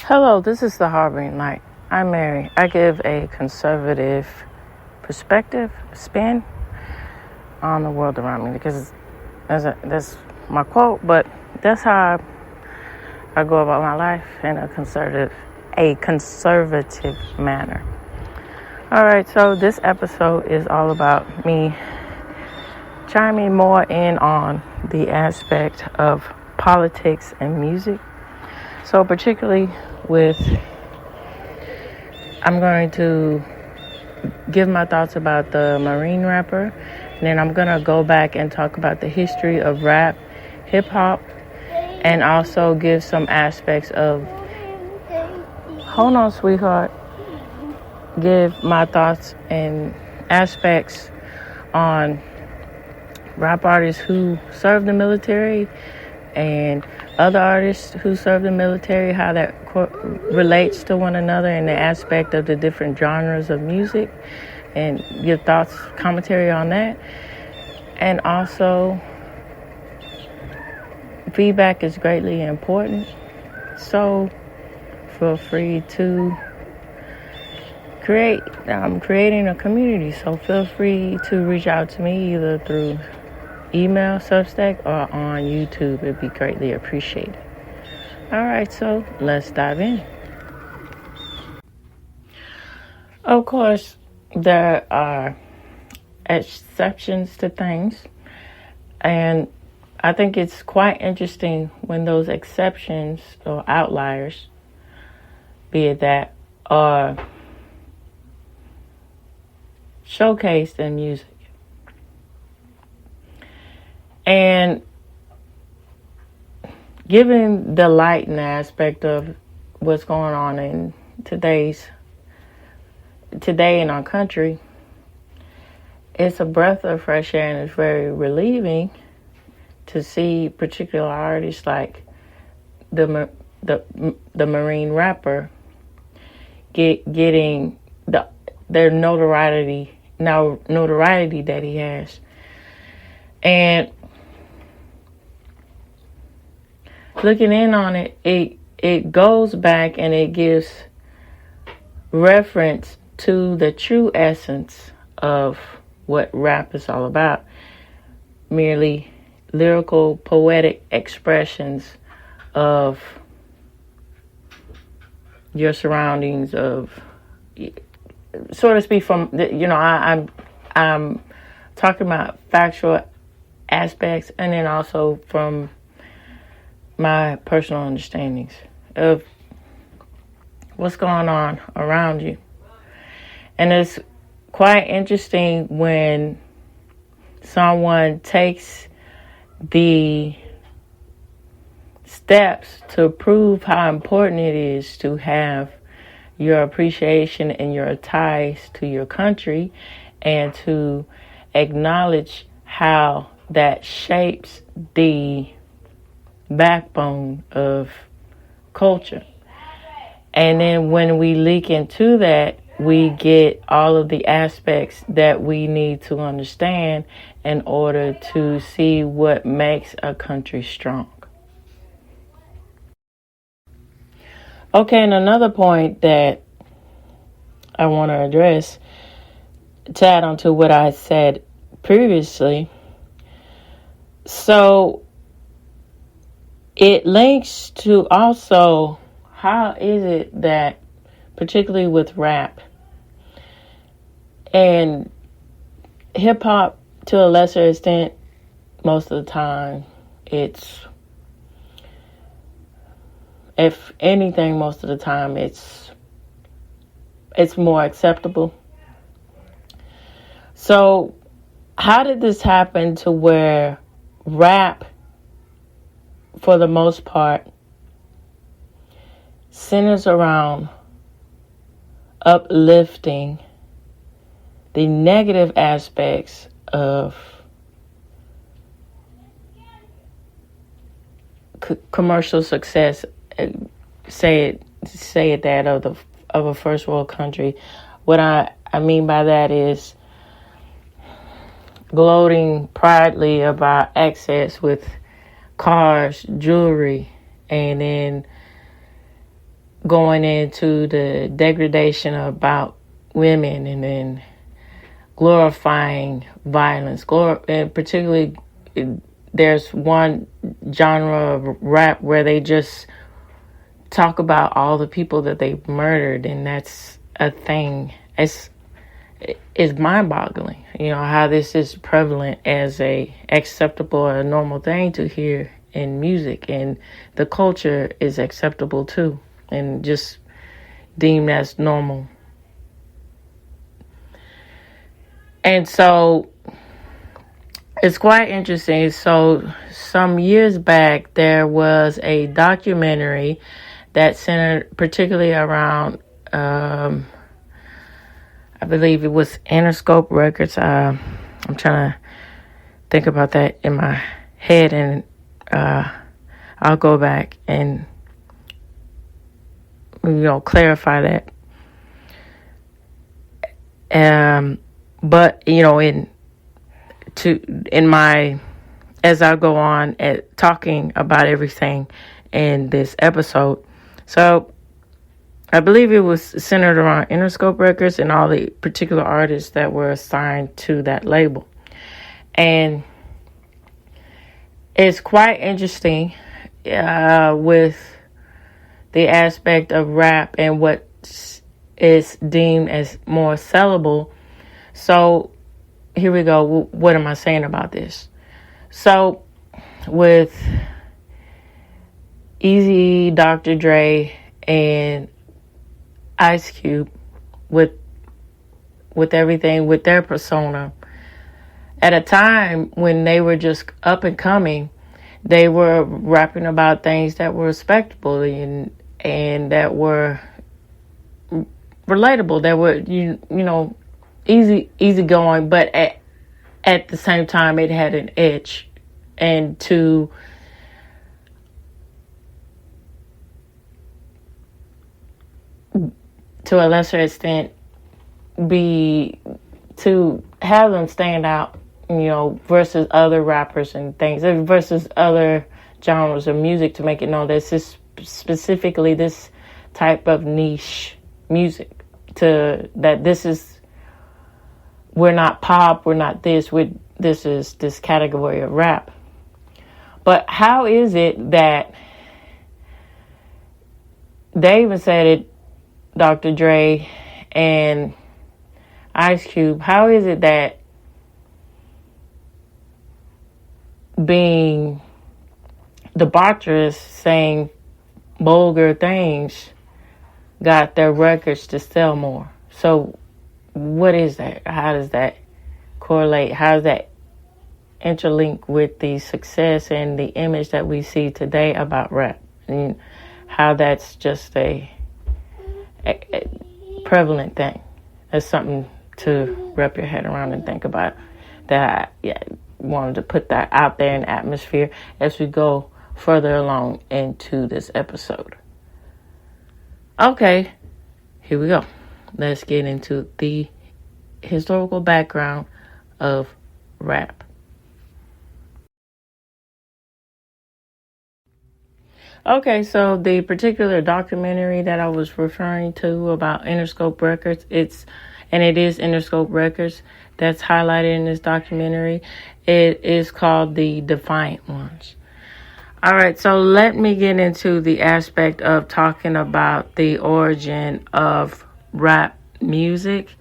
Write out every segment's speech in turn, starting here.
Hello, this is the Harboring Light. I'm Mary. I give a conservative perspective, spin on the world around me because that's my quote, but that's how I go about my life in a conservative manner. All right, so this episode is all about me chiming more in on the aspect of politics and music. So particularly I'm going to give my thoughts about the Marine rapper, and then I'm going to go back and talk about the history of rap, hip hop, and also give some aspects of, hold on, sweetheart, give my thoughts and aspects on rap artists who served the military and other artists who serve the military, how that relates to one another in the aspect of the different genres of music, and your thoughts, commentary on that. And also, feedback is greatly important, so feel free to create. I'm creating a community, so feel free to reach out to me either through email, Substack, or on YouTube. It'd be greatly appreciated. All right, so let's dive in. Of course, there are exceptions to things, and I think it's quite interesting when those exceptions or outliers, be it that, are showcased in music. And given the light and aspect of what's going on in today in our country, it's a breath of fresh air, and it's very relieving to see particular artists like the Marine rapper getting their notoriety that he has. And looking in on it, it goes back and it gives reference to the true essence of what rap is all about. Merely lyrical, poetic expressions of your surroundings, of, so to speak, from, I'm talking about factual aspects, and then also from my personal understandings of what's going on around you. And it's quite interesting when someone takes the steps to prove how important it is to have your appreciation and your ties to your country, and to acknowledge how that shapes the backbone of culture. And then when we leak into that, we get all of the aspects that we need to understand in order to see what makes a country strong. Okay, and another point that I want to address, to add on to what I said previously, so it links to also, how is it that, particularly with rap and hip hop to a lesser extent, most of the time, if anything, most of the time, it's more acceptable. So how did this happen to where rap, for the most part, centers around uplifting the negative aspects of commercial success, say it that of a first world country? What I mean by that is gloating proudly about access with cars, jewelry, and then going into the degradation about women, and then glorifying violence. And particularly, there's one genre of rap where they just talk about all the people that they murdered, and that's a thing. It's mind-boggling, how this is prevalent as a acceptable or a normal thing to hear in music, and the culture is acceptable too, and just deemed as normal. And so it's quite interesting. So some years back, there was a documentary that centered particularly around, I believe it was Interscope Records. I'm trying to think about that in my head, and I'll go back and clarify that. But as I go on at talking about everything in this episode, so I believe it was centered around Interscope Records and all the particular artists that were assigned to that label. And it's quite interesting with the aspect of rap and what is deemed as more sellable. So here we go. What am I saying about this? So with Eazy, Dr. Dre, and Ice Cube, with everything, with their persona, at a time when they were just up and coming, they were rapping about things that were respectable and that were relatable, that were easy going, but at the same time it had an edge, and to a lesser extent to have them stand out, versus other rappers and things, versus other genres of music, to make it known that this is specifically this type of niche music, that this is, we're not pop, we're not this, this is this category of rap. But how is it that they even said it, Dr. Dre and Ice Cube, how is it that being debaucherous, saying vulgar things, got their records to sell more? So what is that? How does that correlate? How does that interlink with the success and the image that we see today about rap, and how that's just a prevalent thing? That's something to wrap your head around and think about. That I wanted to put that out there in the atmosphere as we go further along into this episode. Okay, here we go. Let's get into the historical background of rap. Okay, so the particular documentary that I was referring to about Interscope Records, it is Interscope Records that's highlighted in this documentary. It is called The Defiant Ones. All right, so let me get into the aspect of talking about the origin of rap music.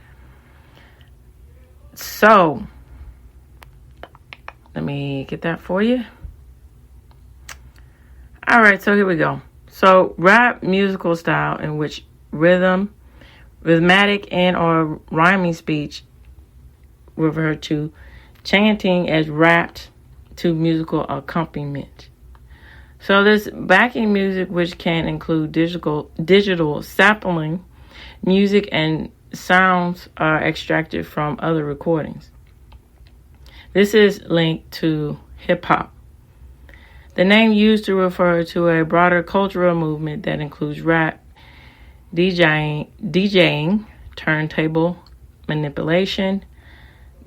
So, let me get that for you. All right, so here we go. So, rap musical style in which rhythmatic and or rhyming speech referred to chanting as rapped to musical accompaniment. So this backing music, which can include digital sampling, music and sounds are extracted from other recordings. This is linked to hip hop. The name used to refer to a broader cultural movement that includes rap, DJing, turntable manipulation,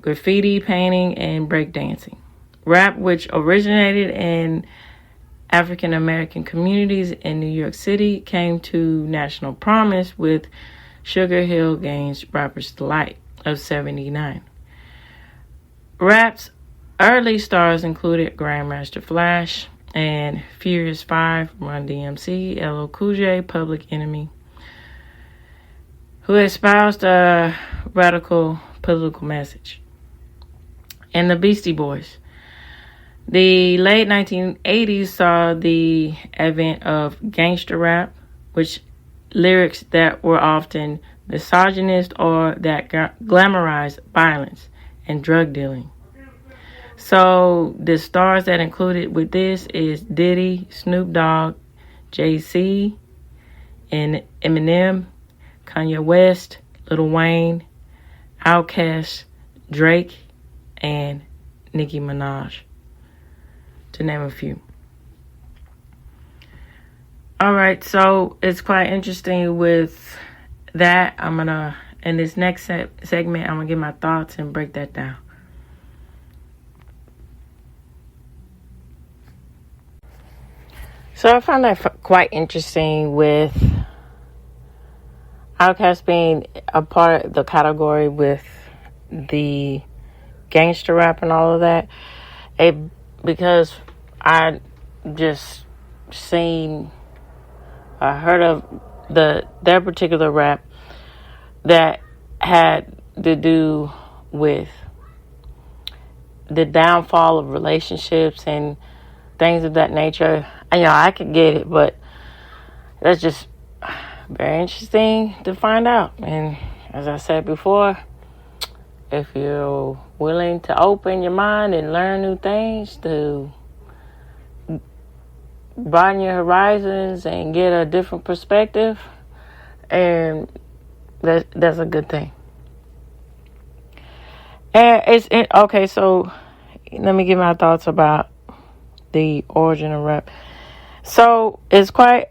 graffiti painting, and breakdancing. Rap, which originated in African American communities in New York City came to national prominence with Sugar Hill Gang's Rapper's Delight of 79. Rap's early stars included Grandmaster Flash and Furious 5, Run DMC, LL Cool J, Public Enemy, who espoused a radical political message, and the Beastie Boys. The late 1980s saw the advent of gangster rap, which lyrics that were often misogynist or that glamorized violence and drug dealing. So the stars that included with this is Diddy, Snoop Dogg, Jay-Z, and Eminem, Kanye West, Lil Wayne, Outkast, Drake, and Nicki Minaj, to name a few. All right, so it's quite interesting with that. In this next segment, I'm going to give my thoughts and break that down. So I found that quite interesting with Outkast being a part of the category with the gangster rap and all of that. Because I just heard of their particular rap that had to do with the downfall of relationships and things of that nature. I could get it, but that's just very interesting to find out. And as I said before, if you're willing to open your mind and learn new things, to broaden your horizons and get a different perspective, and that's a good thing. And okay, so let me give my thoughts about the origin of rap. So it's quite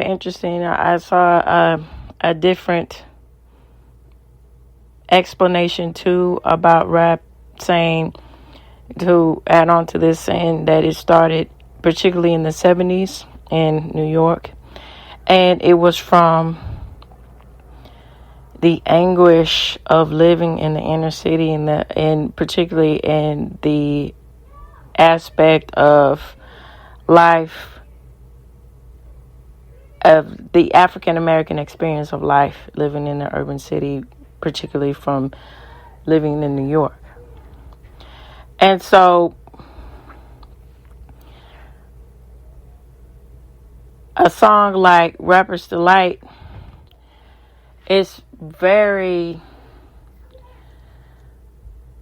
interesting. I saw a different explanation too about rap, saying, to add on to this, saying that it started particularly in the 70s in New York, and it was from the anguish of living in the inner city, and particularly in the aspect of life, of the African American experience of life living in the urban city, particularly from living in New York. And so a song like Rapper's Delight is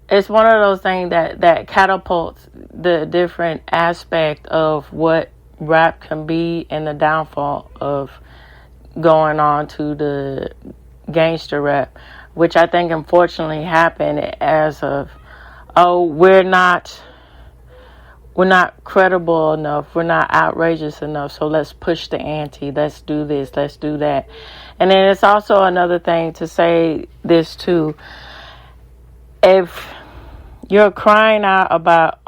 it's one of those things that catapults the different aspect of what rap can be and the downfall of going on to the gangster rap, which I think unfortunately happened as of, we're not credible enough, we're not outrageous enough, so let's push the ante, let's do this, let's do that. And then it's also another thing to say this too: if you're crying out about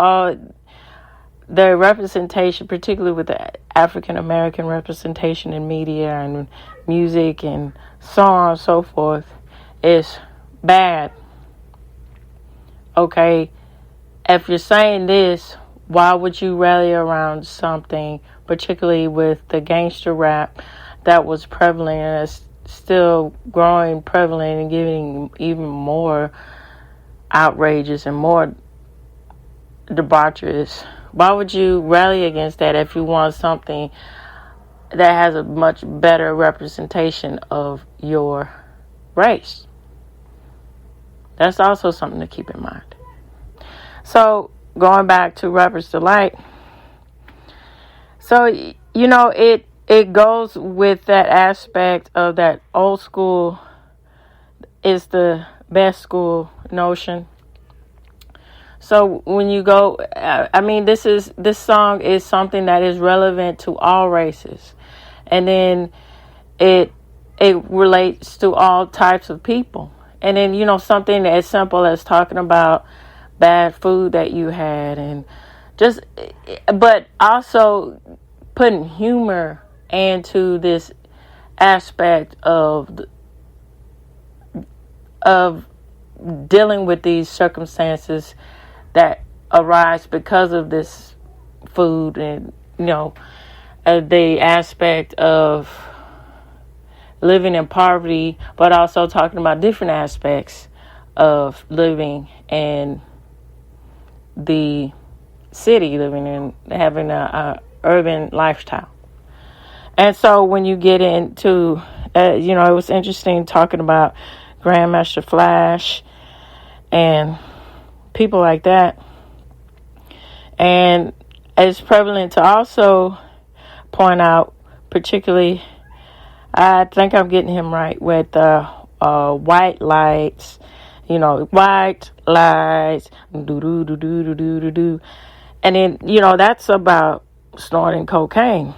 the representation, particularly with the African American representation in media and music and so on and so forth, is bad. Okay, if you're saying this, why would you rally around something, particularly with the gangster rap that was prevalent and is still growing prevalent and getting even more outrageous and more debaucherous? Why would you rally against that if you want something that has a much better representation of your race? That's also something to keep in mind. So, going back to Rapper's Delight. So, it goes with that aspect of that old school is the best school notion. So when you go, this song is something that is relevant to all races, and then it relates to all types of people. And then something as simple as talking about bad food that you had, and but also putting humor into this aspect of dealing with these circumstances that arise because of this food, and the aspect of living in poverty, but also talking about different aspects of living in the city, living in having a urban lifestyle. And so when you get into it was interesting talking about Grandmaster Flash and people like that. And it's prevalent to also point out, particularly, I think I'm getting him right, with white lights, white lights, do. And then, that's about snorting cocaine.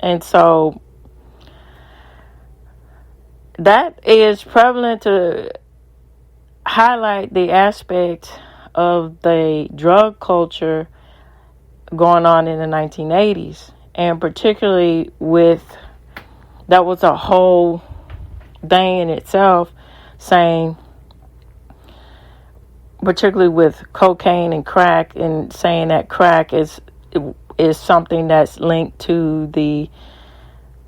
And so that is prevalent to highlight the aspect of the drug culture going on in the 1980s. And particularly that was a whole thing in itself, saying, particularly with cocaine and crack, and saying that crack is something that's linked to the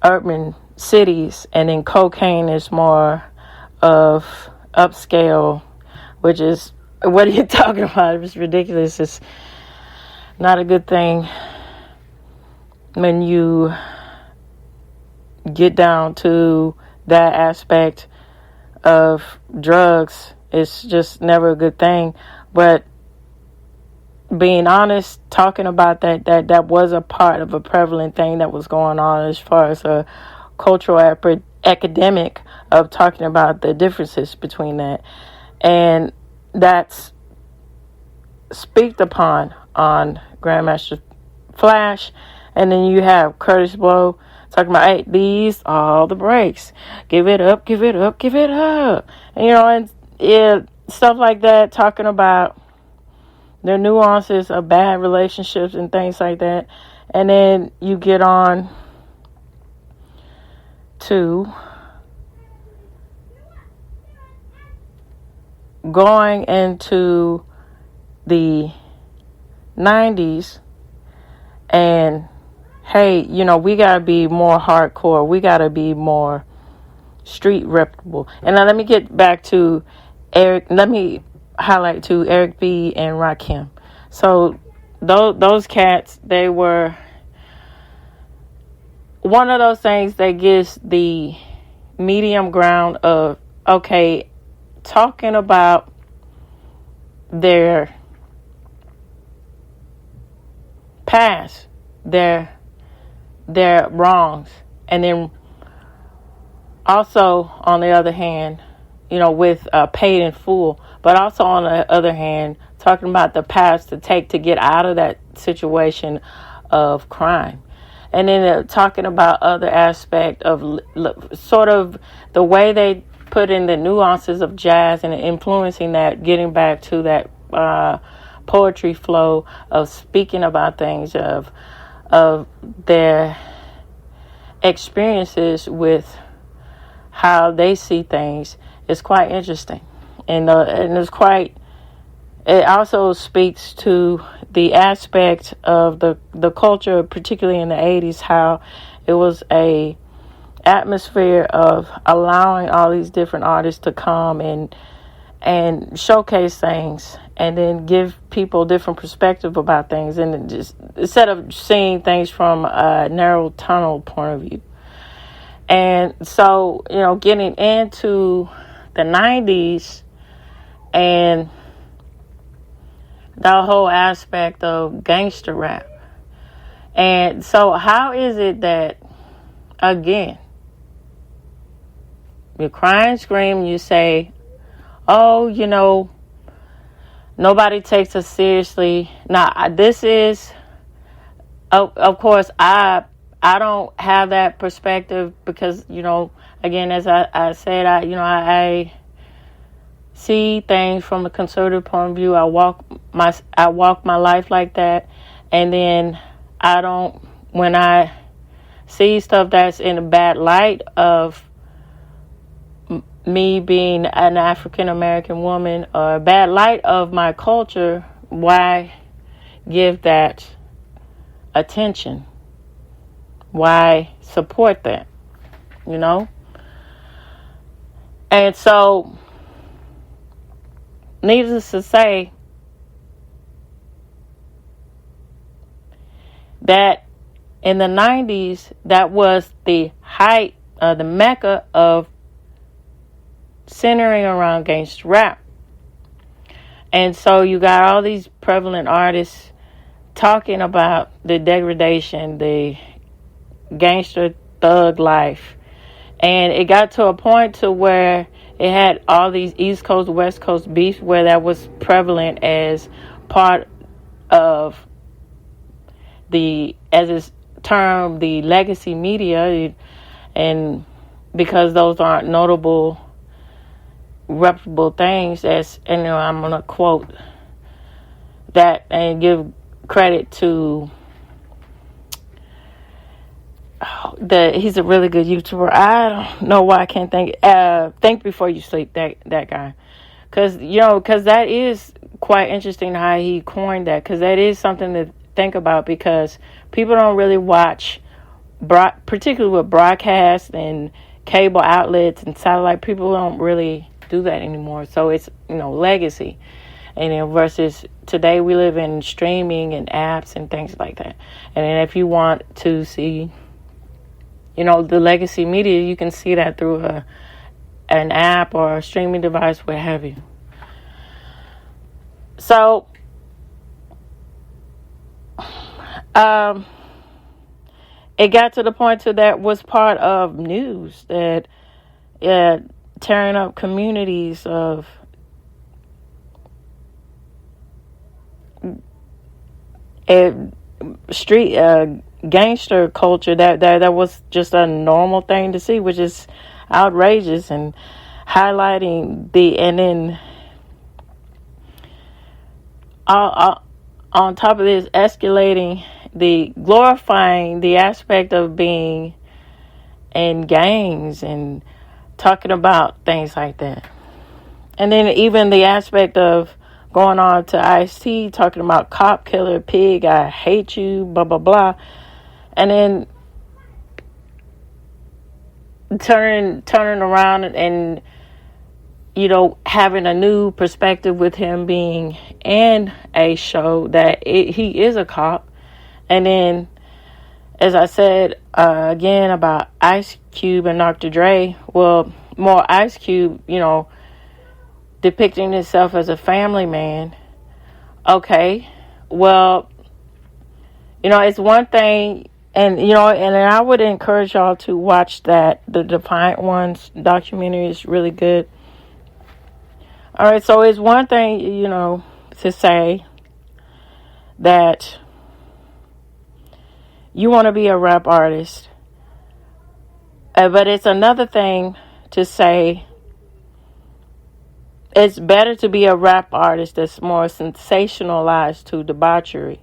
urban cities, and then cocaine is more of upscale, which is, what are you talking about? It's ridiculous. It's not a good thing when you get down to that aspect of drugs. It's just never a good thing. But being honest, talking about that was a part of a prevalent thing that was going on as far as a cultural academic of talking about the differences between that. And that's speaked upon on Grandmaster Flash. And then you have Kurtis Blow talking about, hey, these are all the breaks. Give it up, give it up, give it up. And, stuff like that, talking about the nuances of bad relationships and things like that. And then you get on to going into the 90s and, hey, we got to be more hardcore. We got to be more street reputable. And now let me get back to Eric. Let me highlight to Eric B. and Rakim. So those cats, they were one of those things that gives the medium ground of, okay, talking about their past, their wrongs, and then also on the other hand, with Paid in Full, but also on the other hand, talking about the paths to take to get out of that situation of crime. And then talking about other aspect of sort of the way they put in the nuances of jazz and influencing that, getting back to that poetry flow of speaking about things, of their experiences with how they see things, is quite interesting. And it also speaks to the aspect of the culture, particularly in the 80s, how it was a atmosphere of allowing all these different artists to come and showcase things, and then give people different perspective about things, and just instead of seeing things from a narrow tunnel point of view. And so, getting into the 90s and the whole aspect of gangster rap. And so how is it that, again, you cry and scream, you say, oh, nobody takes us seriously. Now, this is, of course, I don't have that perspective because, again, as I said, I see things from a conservative point of view. I walk my life like that, and then when I see stuff that's in a bad light of me being an African American woman, or a bad light of my culture, why give that attention? Why support that? You know? And so, needless to say, that in the 90s, that was the height, the mecca of centering around gangster rap. And so you got all these prevalent artists talking about the degradation, the gangster thug life. And it got to a point to where it had all these East Coast, West Coast beefs where that was prevalent as part of the, as it's termed, the legacy media. And because those aren't notable, reputable things, as, and I'm going to quote that and give credit to he's a really good YouTuber. I don't know why I can't think before you sleep, that guy, because that is quite interesting how he coined that, because that is something to think about, because people don't really watch, particularly with broadcasts and cable outlets and satellite. People don't really do that anymore. So it's legacy, and then versus today we live in streaming and apps and things like that. And then if you want to see the legacy media, you can see that through an app or a streaming device, what have you. So, it got to the point to that was part of news, that tearing up communities of street gangster culture, that was just a normal thing to see, which is outrageous, and highlighting and then on top of this, escalating glorifying the aspect of being in gangs and talking about things like that. And then even the aspect of going on to Ice-T, talking about cop killer, pig, I hate you, blah, blah, blah. And then turning around and having a new perspective with him being in a show that he is a cop. And then, as I said, again, about Ice Cube and Dr. Dre, well, more Ice Cube, depicting himself as a family man. Okay, well, it's one thing, and I would encourage y'all to watch that. The Defiant Ones documentary is really good. All right, so it's one thing, to say that you want to be a rap artist, but it's another thing to say it's better to be a rap artist that's more sensationalized to debauchery.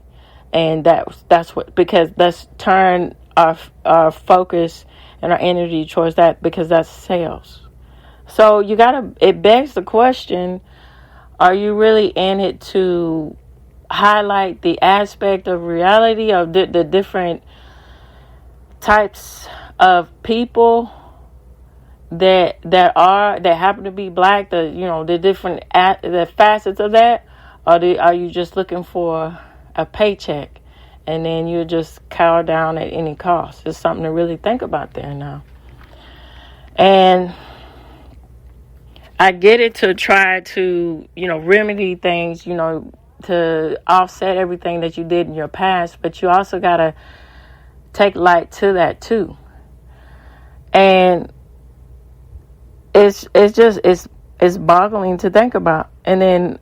And that's what, because let's turn our focus and our energy towards that, because that's sales. So it begs the question, are you really in it to highlight the aspect of reality of the different types of people that happen to be black, the different the facets of that, or are you just looking for a paycheck and then you just cower down at any cost? It's something to really think about there now. And I get it, to try to remedy things, to offset everything that you did in your past, but you also gotta take light to that too. And it's boggling to think about. And then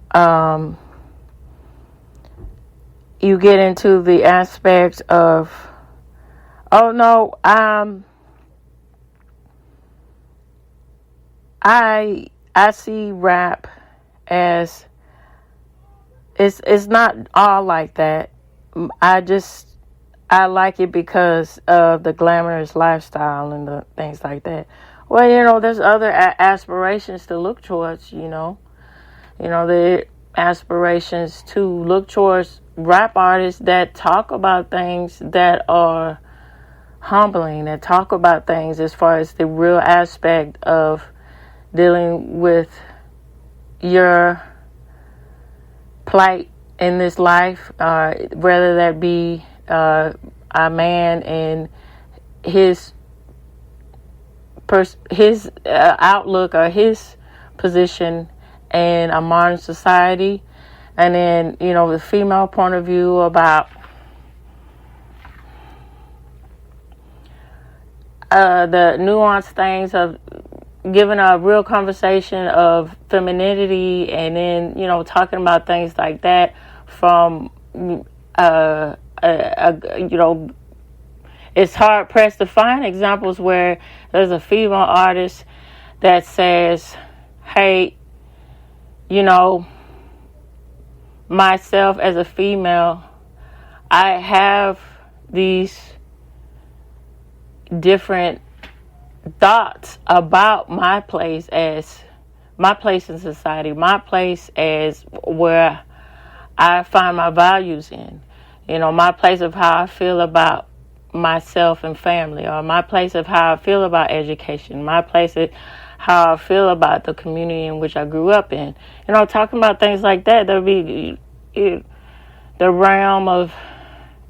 you get into the aspect of, oh no, I see rap as it's not all like that. I like it because of the glamorous lifestyle and the things like that. Well, there's other aspirations to look towards, the aspirations to look towards rap artists that talk about things that are humbling, that talk about things as far as the real aspect of dealing with your plight in this life, whether that be a man and his outlook or his position in a modern society, and then the female point of view about the nuanced things of giving a real conversation of femininity, and then talking about things like that from it's hard pressed to find examples where there's a female artist that says, hey, myself as a female, I have these different thoughts about my place in society, my place as where I find my values in, my place of how I feel about myself and family, or my place of how I feel about education, my place of how I feel about the community in which I grew up in. Talking about things like that, there'll be the realm of,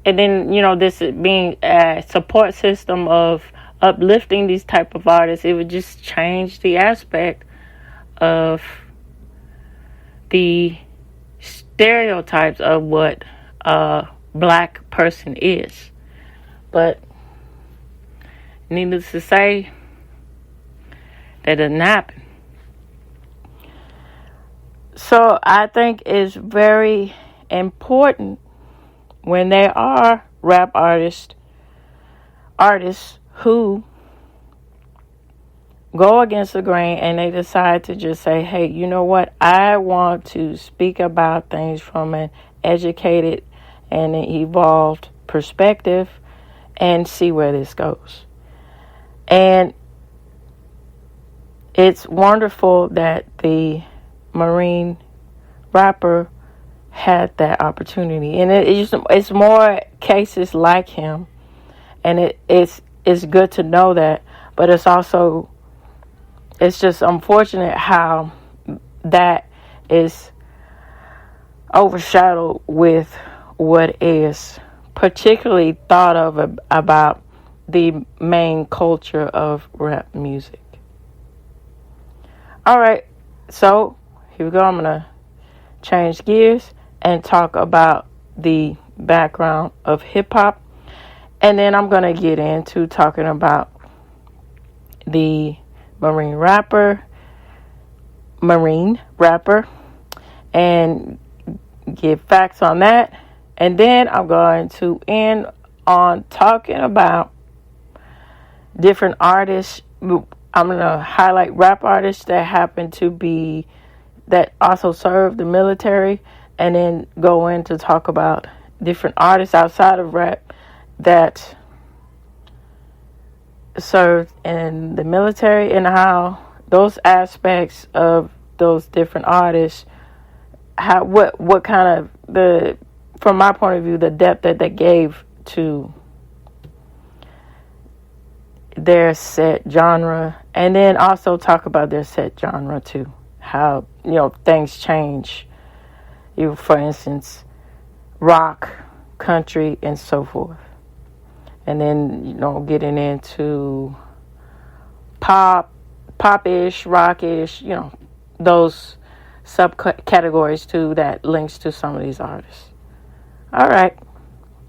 and then, this being a support system of uplifting these type of artists. It would just change the aspect of the stereotypes of what a black person is. But needless to say, that doesn't happen. So I think it's very important when there are rap artists who go against the grain and they decide to just say, hey, you know what? I want to speak about things from an educated and an evolved perspective and see where this goes. And it's wonderful that the Marine rapper had that opportunity. And it's more cases like him. And it's good to know that. But it's just unfortunate how that is overshadowed with what is particularly thought of about the main culture of rap music. All right, so here we go. I'm going to change gears and talk about the background of hip-hop. And then I'm going to get into talking about the Marine rapper, and give facts on that. And then I'm going to end on talking about different artists. I'm going to highlight rap artists that also serve the military, and then go in to talk about different artists outside of rap that served in the military, and how those aspects of those different artists, what kind of from my point of view, the depth that they gave to their set genre, and then also talk about their set genre too. How, things change. For instance, rock, country, and so forth. And then, getting into pop-ish, rockish, those subcategories too that links to some of these artists. All right,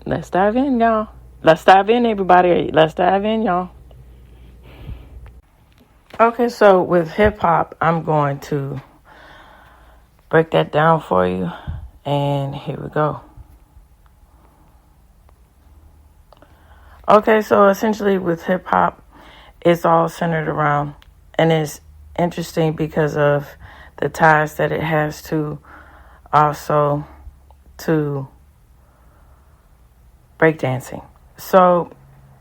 let's dive in, y'all. Let's dive in, everybody. Let's dive in, y'all. Okay, so with hip-hop, I'm going to break that down for you, and here we go. Okay, so essentially with hip-hop, it's all centered around, and it's interesting because of the ties that it has to breakdancing. So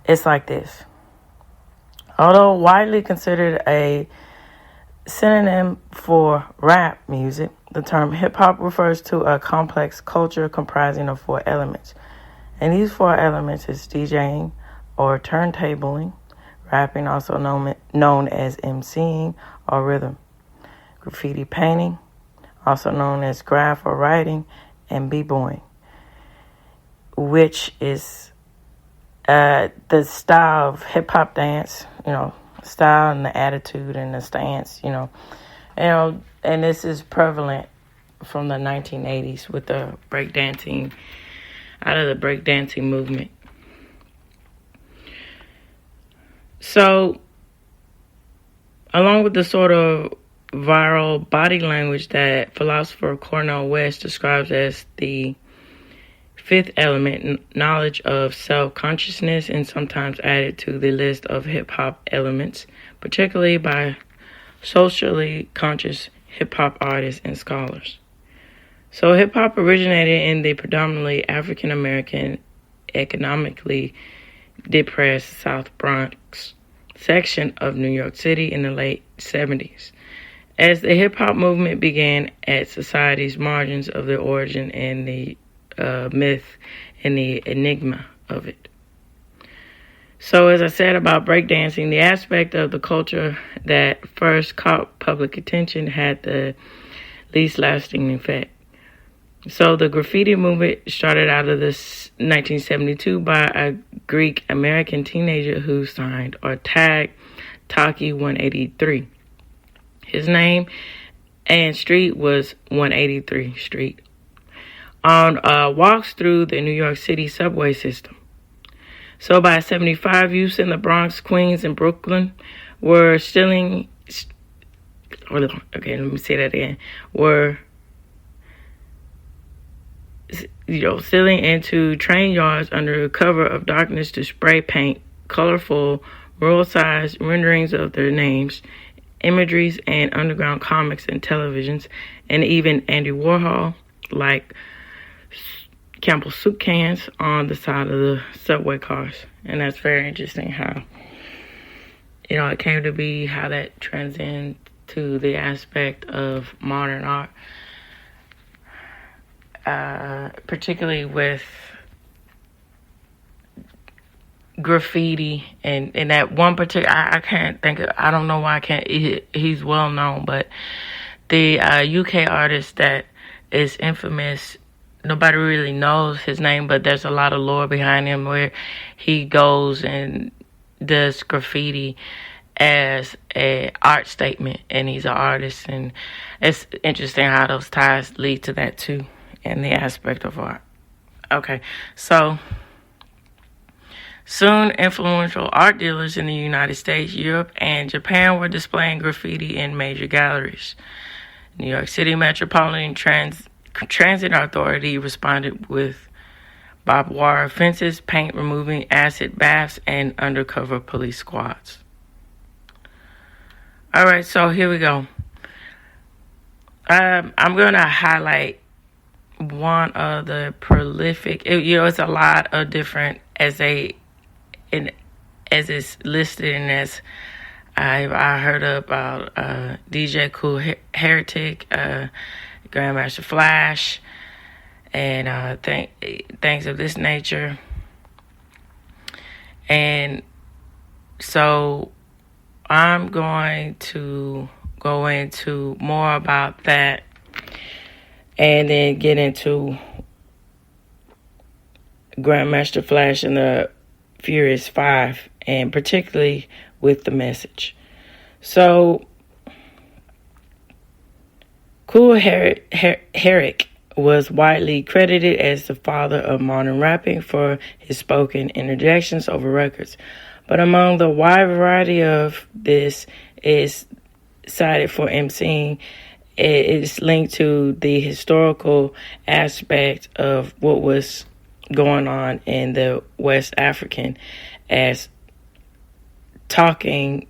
it's like this. Although widely considered a synonym for rap music, the term hip-hop refers to a complex culture comprising of 4 elements. And these 4 elements is DJing or turntabling, rapping, also known as MCing or rhythm, graffiti painting, also known as graph or writing, and b-boying, which is the style of hip-hop dance, style and the attitude and the stance, and this is prevalent from the 1980s with the breakdancing, out of the breakdancing movement. So, along with the sort of viral body language that philosopher Cornel West describes as the 5th element, knowledge of self-consciousness, and sometimes added to the list of hip-hop elements, particularly by socially conscious hip-hop artists and scholars. So hip-hop originated in the predominantly African-American, economically depressed South Bronx section of New York City in the late 70s. As the hip-hop movement began at society's margins of the origin and the myth and the enigma of it. So as I said about breakdancing, the aspect of the culture that first caught public attention had the least lasting effect. So the graffiti movement started out of this 1972 by a Greek American teenager who signed or tagged Taki 183. His name and street was 183 Street. On walks through the New York City subway system. So by 75, youths in the Bronx, Queens, and Brooklyn were stealing. Okay, let me say that again. Were stealing into train yards under cover of darkness to spray paint colorful, world-sized renderings of their names, imageries, and underground comics and televisions, and even Andy Warhol, like Campbell soup cans on the side of the subway cars. And that's very interesting how, it came to be, how that transcends to the aspect of modern art, particularly with graffiti and that one particular, I can't think of, I don't know why I can't, he's well known, but the UK artist that is infamous, nobody really knows his name, but there's a lot of lore behind him where he goes and does graffiti as a art statement, and he's an artist, and it's interesting how those ties lead to that too, and the aspect of art. Okay, so soon influential art dealers in the United States, Europe, and Japan were displaying graffiti in major galleries. New York City Metropolitan Transit Authority responded with barbed wire fences, paint removing acid baths, and undercover police squads. All right, so here we go. I'm going to highlight one of the prolific, it's a lot of different, as it's listed, and as I heard about DJ Kool Herc, Grandmaster Flash, and things of this nature. And so I'm going to go into more about that and then get into Grandmaster Flash and the Furious Five, and particularly with the message. So Kool Herc was widely credited as the father of modern rapping for his spoken interjections over records. But among the wide variety of this is cited for MCing, it is linked to the historical aspect of what was going on in the West African, as talking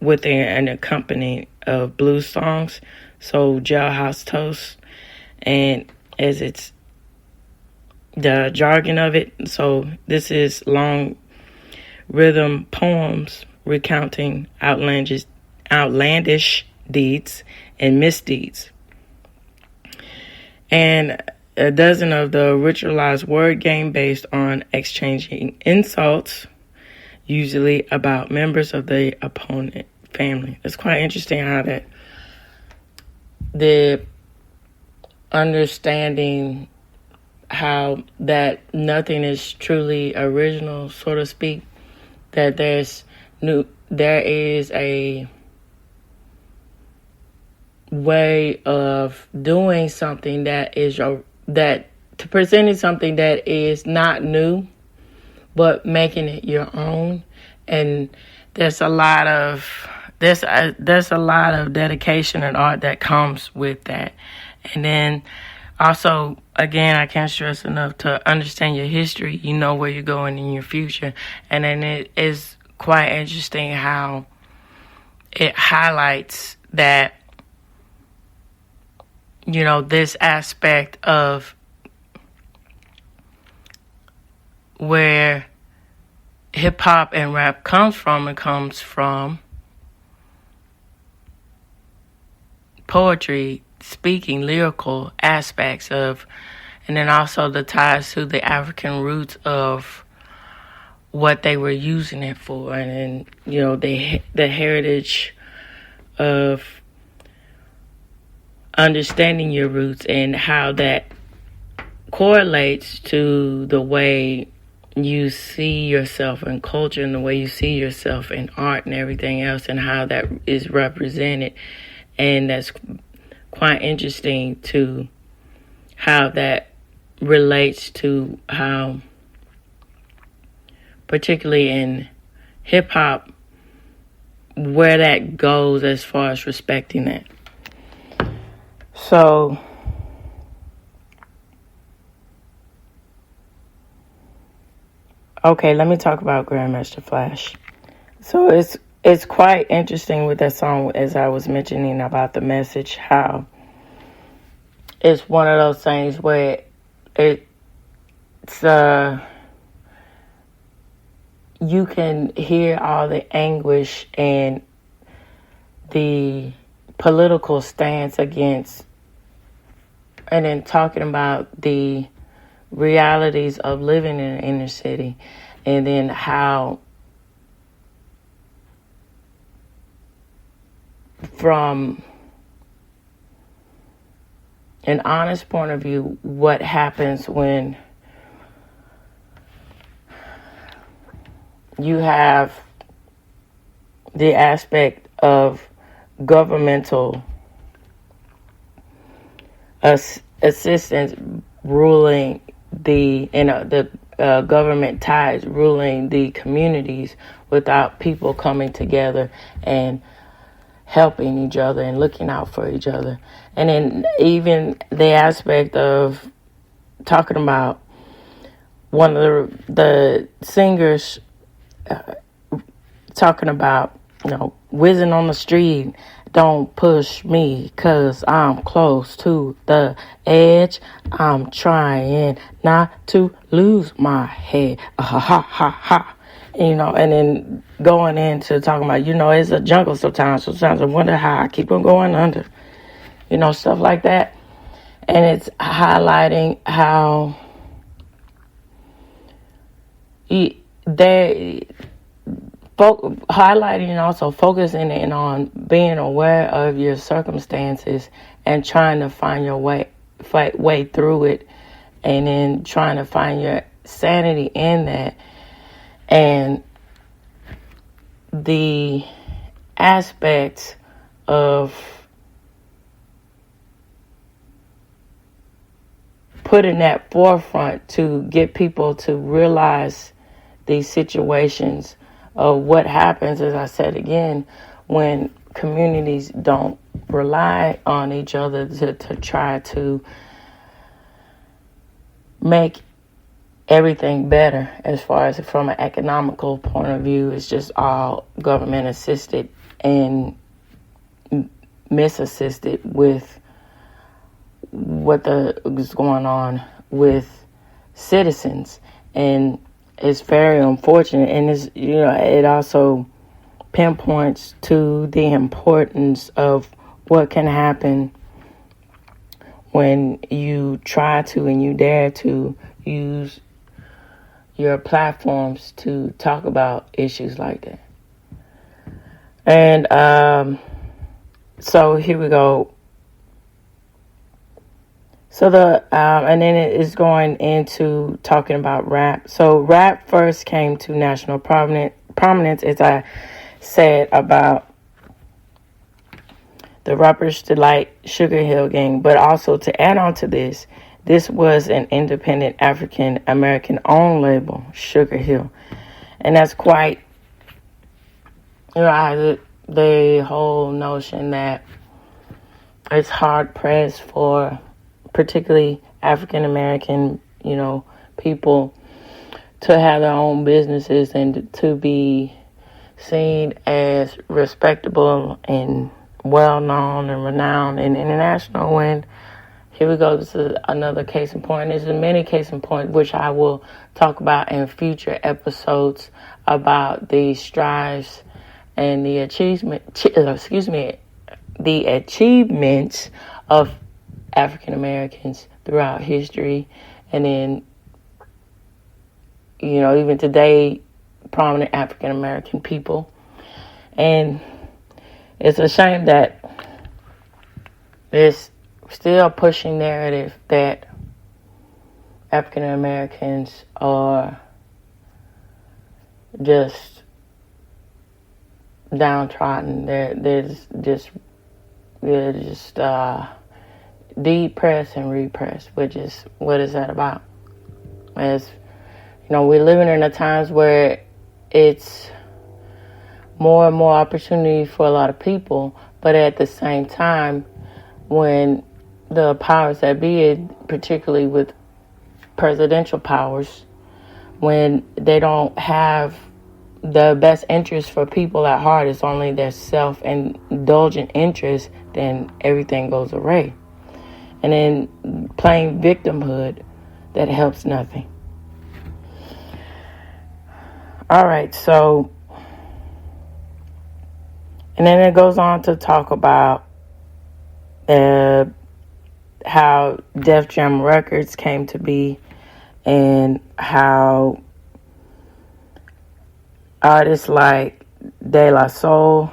with an accompaniment of blues songs, so Jailhouse Toast, and as it's the jargon of it. So this is long rhythm poems recounting outlandish deeds and misdeeds. And a dozen of the ritualized word game based on exchanging insults, usually about members of the opponent family. It's quite interesting how that the understanding how that nothing is truly original, so to speak, that there is a way of doing something to presenting something that is not new, but making it your own. And there's a lot of dedication and art that comes with that. And then also, again, I can't stress enough to understand your history. You know where you're going in your future. And then it is quite interesting how it highlights that, you know, this aspect of where hip hop and rap comes from. It comes from poetry, speaking, lyrical aspects of, and then also the ties to the African roots of what they were using it for, and then, you know, the heritage of understanding your roots and how that correlates to the way you see yourself in culture and the way you see yourself in art and everything else, and how that is represented. And that's quite interesting to how that relates to how, particularly in hip hop, where that goes as far as respecting it. So, okay, let me talk about Grandmaster Flash. So it's quite interesting with that song, as I was mentioning about the message, how it's one of those things where it's you can hear all the anguish and the political stance against, and then talking about the realities of living in the inner city, and then how from an honest point of view, what happens when you have the aspect of governmental assistance ruling the government ties ruling the communities without people coming together and helping each other and looking out for each other. And then even the aspect of talking about one of the singers talking about, you know, whizzing on the street, don't push me 'cause I'm close to the edge. I'm trying not to lose my head. Ha ha ha ha. You know, and then going into talking about, you know, it's a jungle sometimes. Sometimes I wonder how I keep on going under. You know, stuff like that. And it's highlighting how highlighting and also focusing in on being aware of your circumstances and trying to find your way through it, and then trying to find your sanity in that. And the aspect of putting that forefront to get people to realize these situations of what happens, as I said again, when communities don't rely on each other to try to make everything better, as far as from an economical point of view. It's just all government assisted and misassisted with what is going on with citizens. And it's very unfortunate. And it also pinpoints to the importance of what can happen when you try to and you dare to use your platforms to talk about issues like that. And so here we go. So and then it is going into talking about rap. So rap first came to national prominence, as I said, about the Rapper's Delight Sugar Hill Gang. But also to add on to this was an independent African American owned label, Sugar Hill. And that's quite, the whole notion that it's hard pressed for particularly African American, people to have their own businesses and to be seen as respectable and well-known and renowned and international. When here we go, this is another case in point. There's many case in point, which I will talk about in future episodes about the strides and the achievements of African Americans throughout history, and then, even today, prominent African American people. And it's a shame that there's still pushing narrative that African Americans are just downtrodden. They're just depressed and repressed, which is, what is that about? As we're living in a times where it's more and more opportunity for a lot of people, but at the same time, when the powers that be, particularly with presidential powers, when they don't have the best interest for people at heart, it's only their self-indulgent interest, then everything goes awry. And then playing victimhood, that helps nothing. All right, so, and then it goes on to talk about how Def Jam Records came to be, and how artists like De La Soul,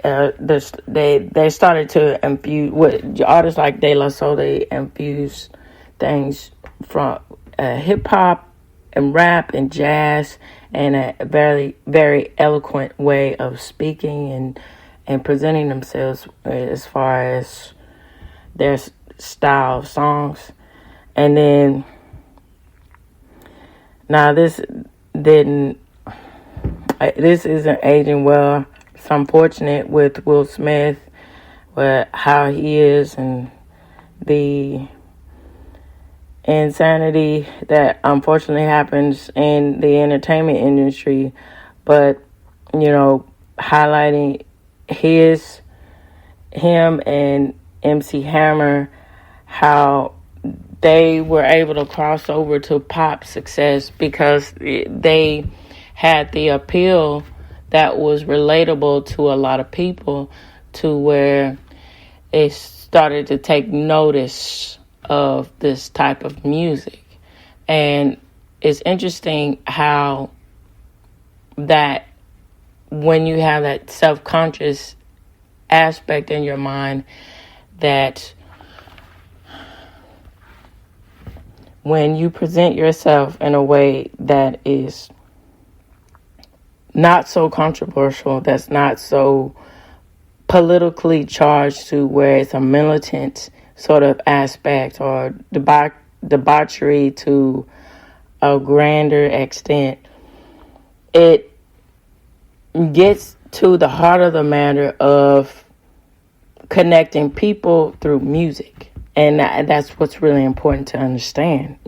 they started to infuse, artists like De La Soul, they infused things from hip hop and rap and jazz, and a very, very eloquent way of speaking and presenting themselves as far as their style of songs. And then, now this isn't aging well. It's unfortunate with Will Smith, with how he is, and the insanity that unfortunately happens in the entertainment industry. But, highlighting him and MC Hammer, how they were able to cross over to pop success because they had the appeal that was relatable to a lot of people, to where it started to take notice of this type of music. And it's interesting how that when you have that self-conscious aspect in your mind, that when you present yourself in a way that is not so controversial, that's not so politically charged, to where it's a militant sort of aspect or debauchery to a grander extent, it gets to the heart of the matter of connecting people through music. And that's what's really important to understand,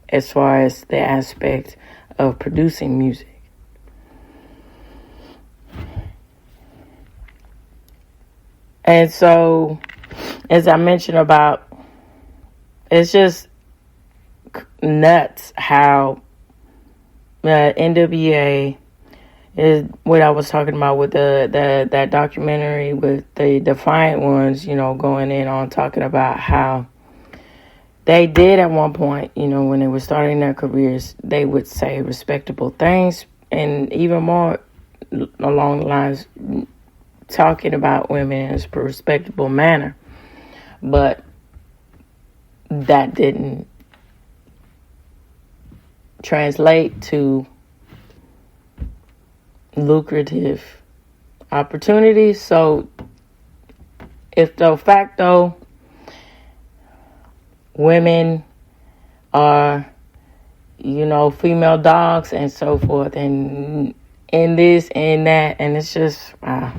as far as the aspect of producing music. And so, as I mentioned about, it's just nuts how NWA is what I was talking about with that documentary with the Defiant Ones, going in on talking about how they did at one point, when they were starting their careers, they would say respectable things, and even more along the lines talking about women in a respectable manner. But that didn't translate to lucrative opportunities. So if de facto women are, female dogs and so forth, and in this and that, and it's just wow.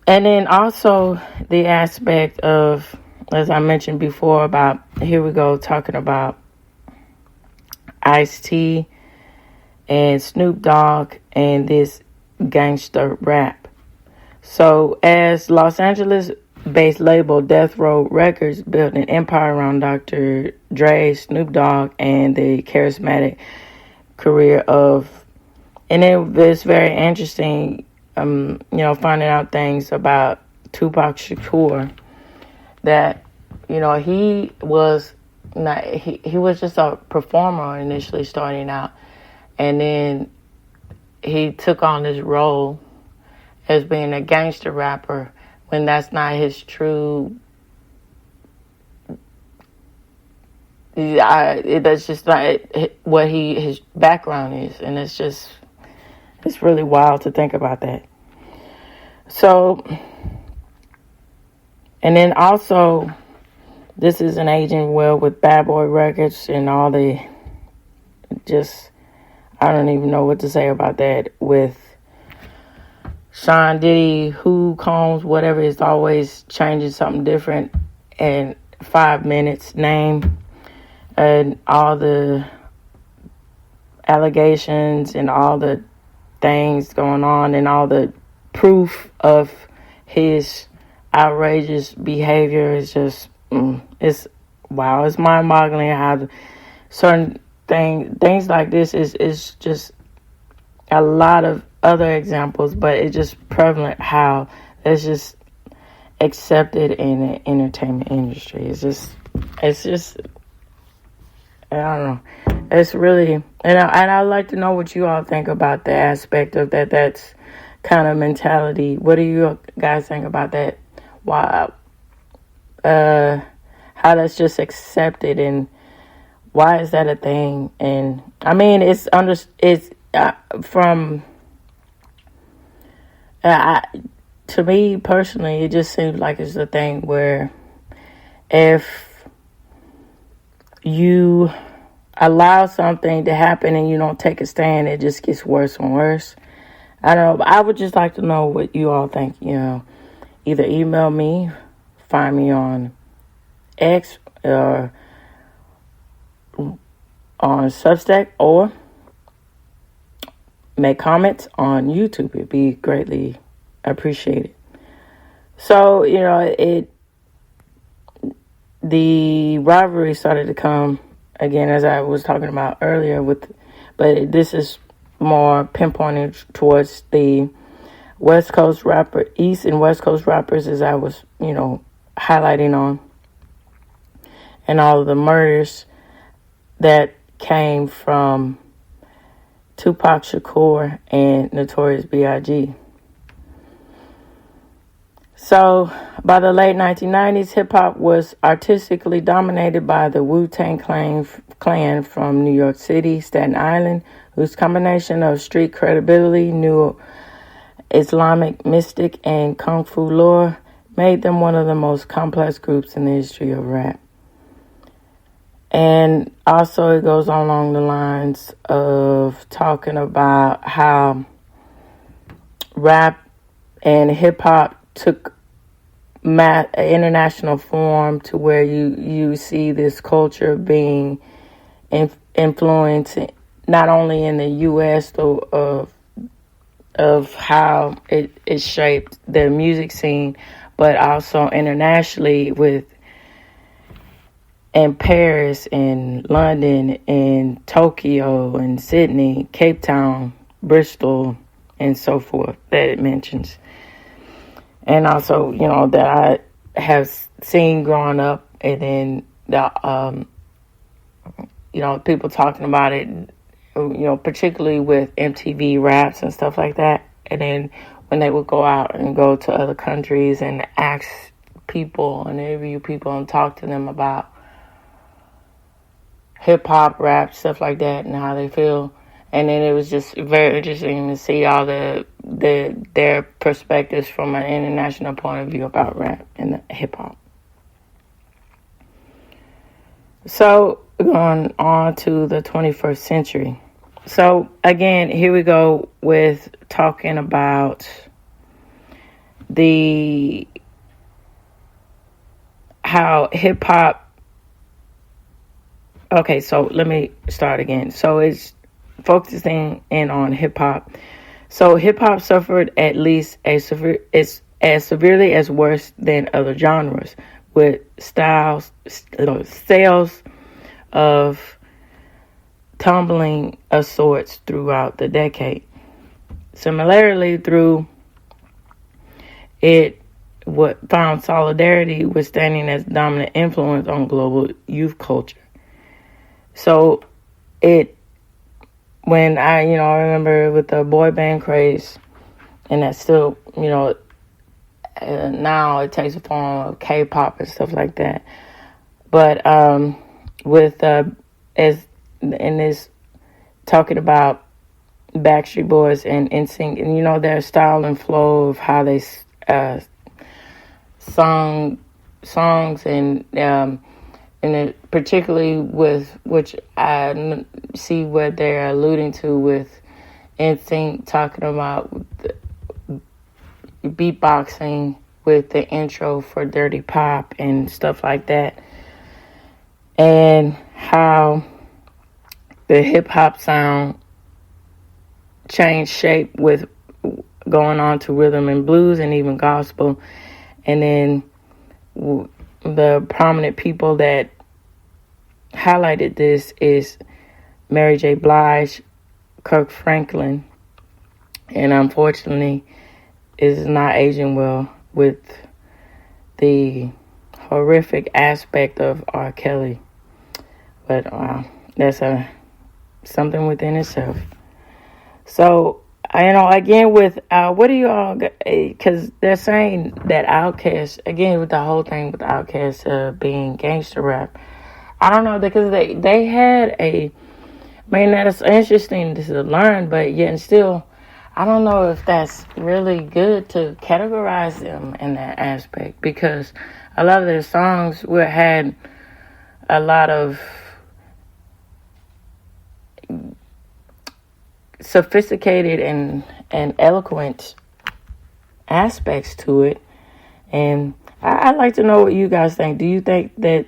And then also the aspect of, as I mentioned before, about, here we go, talking about Ice-T and Snoop Dogg and this gangster rap. So as Los Angeles-based label Death Row Records built an empire around Dr. Dre, Snoop Dogg, and the charismatic career of, and it was very interesting, finding out things about Tupac Shakur, that, he was not, he was just a performer initially starting out, and then he took on this role as being a gangster rapper when that's not his true, that's just not what his background is, and it's really wild to think about that. So, and then also, this is an aging well with Bad Boy Records and all the, I don't even know what to say about that, with Sean Diddy, Who, Combs, whatever, it's always changing something different in 5 minutes, name, and all the allegations and all the things going on and all the proof of his outrageous behavior is just, it's wow. It's mind-boggling how certain things like this is just a lot of other examples, but it's just prevalent how it's just accepted in the entertainment industry. It's just I don't know. It's really, and I'd like to know what you all think about the aspect of that's kind of mentality. What do you guys think about that? Why, how that's just accepted, and why is that a thing? And I mean, to me personally, it just seems like it's a thing where if you allow something to happen and you don't take a stand, it just gets worse and worse. I don't know, but I would just like to know what you all think. Either email me, find me on X or on Substack, or make comments on YouTube. It'd be greatly appreciated. So, the rivalry started to come again, as I was talking about earlier, but this is more pinpointed towards the West Coast rapper, East and West Coast rappers, as I was, highlighting on, and all of the murders that came from Tupac Shakur and Notorious B.I.G. So, by the late 1990s, hip-hop was artistically dominated by the Wu-Tang Clan from New York City, Staten Island, whose combination of street credibility, new Islamic mystic, and kung fu lore made them one of the most complex groups in the history of rap. And also it goes on along the lines of talking about how rap and hip-hop took international form, to where you see this culture being influenced not only in the U.S. of how it shaped the music scene, but also internationally with and Paris and London and Tokyo and Sydney, Cape Town, Bristol, and so forth that it mentions. And also, that I have seen growing up, and then the, people talking about it, particularly with MTV raps and stuff like that. And then when they would go out and go to other countries and ask people and interview people and talk to them about hip hop, rap, stuff like that, and how they feel. And then it was just very interesting to see all their perspectives from an international point of view about rap and hip hop. So going on to the 21st century. So again, here we go with talking about how hip hop. Okay, so let me start again. So it's focusing in on hip hop. So hip hop suffered at least as severely as worse than other genres, with sales of tumbling of sorts throughout the decade. Similarly, through it, what found solidarity with standing as dominant influence on global youth culture. So when I remember with the boy band craze, and that's still, now it takes a form of K-pop and stuff like that. But with as in this talking about Backstreet Boys and NSYNC, and their style and flow of how they sung songs, and particularly with which I see what they're alluding to with NSYNC talking about beatboxing with the intro for Dirty Pop and stuff like that, and how the hip hop sound changed shape with going on to rhythm and blues and even gospel. And then the prominent people that highlighted this is Mary J. Blige, Kirk Franklin, and unfortunately is not aging well with the horrific aspect of R. Kelly. But that's something within itself. So, again with, what do you all, because they're saying that Outkast, again with the whole thing with Outkast being gangster rap, I don't know, because they had that's interesting to learn, but yet and still, I don't know if that's really good to categorize them in that aspect, because a lot of their songs had a lot of sophisticated and eloquent aspects to it. And I'd like to know what you guys think. Do you think that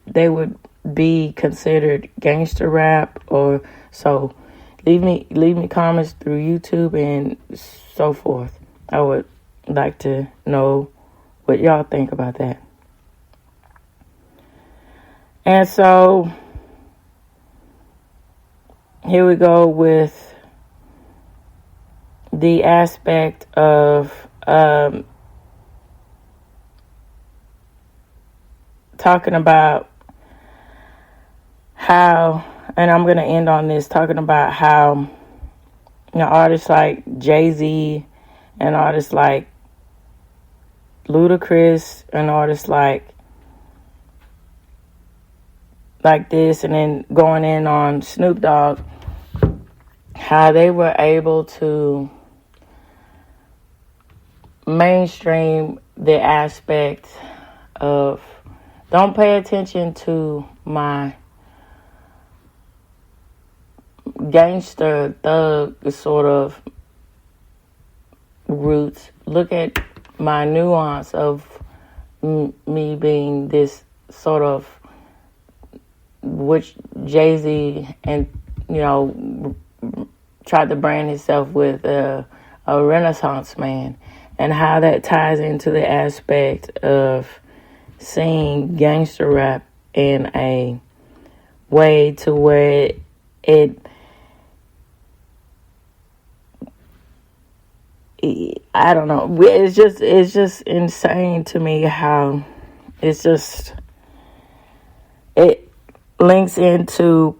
they would be considered gangster rap or so? Leave me comments through YouTube and so forth. I would like to know what y'all think about that. And so here we go with the aspect of talking about how, and I'm going to end on this, talking about how artists like Jay-Z and artists like Ludacris and artists like this, and then going in on Snoop Dogg, how they were able to mainstream the aspect of don't pay attention to my gangster thug sort of roots. Look at my nuance of me being this sort of, which Jay-Z and tried to brand himself with a Renaissance man, and how that ties into the aspect of seeing gangster rap in a way to where I don't know. It's just insane to me how it links into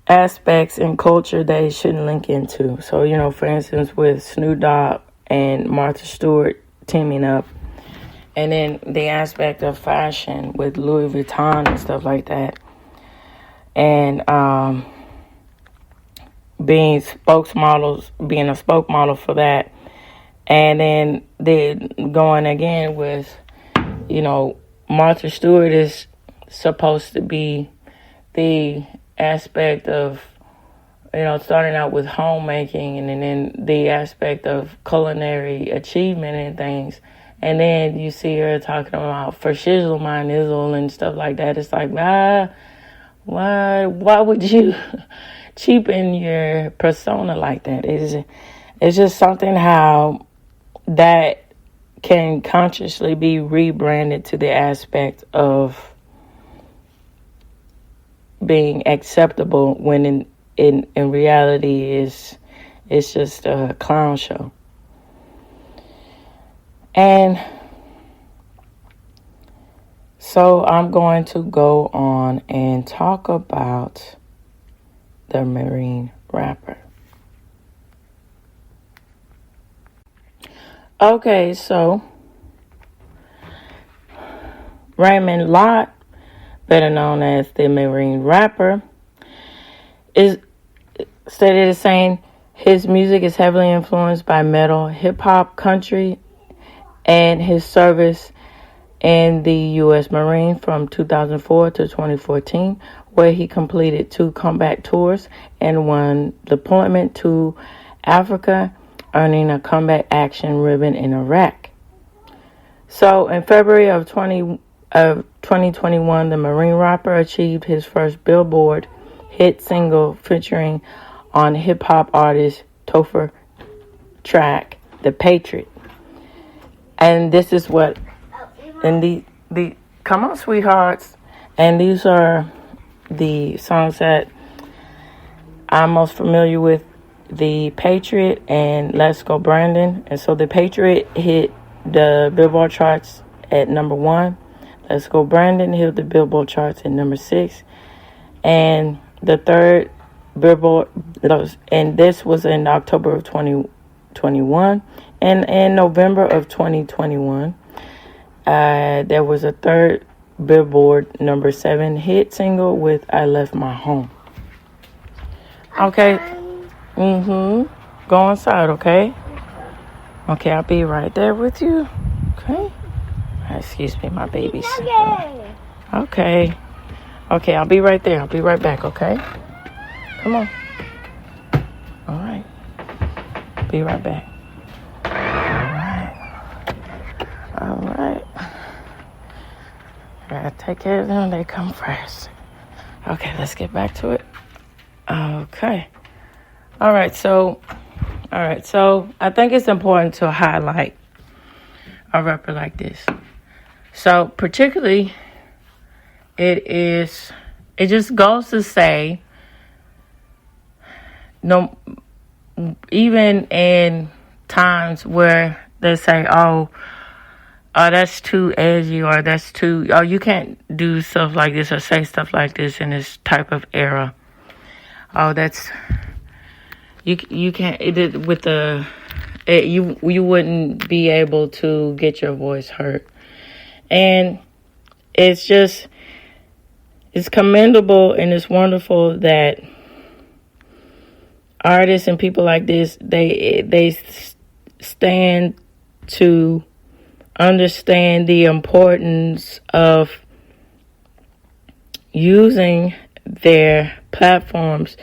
aspects in culture that it shouldn't link into. So, for instance, with Snoop Dogg and Martha Stewart teaming up, and then the aspect of fashion with Louis Vuitton and stuff like that, and being a spokesmodel for that, and then they going again with, Martha Stewart is supposed to be the aspect of, starting out with homemaking, and then the aspect of culinary achievement and things. And then you see her talking about for shizzle my nizzle and stuff like that. It's like, why would you cheapen your persona like that? It's just something how that can consciously be rebranded to the aspect of being acceptable when in reality it's just a clown show. And so I'm going to go on and talk about the Marine rapper. Okay, so Raymond Lott, better known as the Marine rapper, is stated as saying his music is heavily influenced by metal, hip-hop, country, and his service in the U.S. Marine from 2004 to 2014, where he completed 2 combat tours and 1 deployment to Africa, earning a combat action ribbon in Iraq. So in February of 2021, the Marine rapper achieved his first Billboard hit single featuring on hip-hop artist Topher track, The Patriot. And this is what, and the come on, sweethearts. And these are the songs that I'm most familiar with: The Patriot and Let's Go Brandon. And so The Patriot hit the Billboard charts at number 1. Let's Go Brandon hit the Billboard charts at number 6. And the third Billboard, and this was in October of 2021. And in November of 2021, there was a third Billboard number 7 hit single with I Left My Home. Okay. Go inside, okay? Okay, I'll be right there with you. Okay? Excuse me, my baby's. Okay. Okay, I'll be right there. I'll be right back, okay? Come on. All right. Be right back. All right. I gotta take care of them. They come first. Okay, let's get back to it. Okay. All right, so I think it's important to highlight a rapper like this. So particularly, it just goes to say, no, even in times where they say, oh, that's too edgy, or that's too, you can't do stuff like this or say stuff like this in this type of era. Oh, that's, you can't, you wouldn't be able to get your voice heard. And it's commendable and it's wonderful that artists and people like this, they stand to understand the importance of using their platforms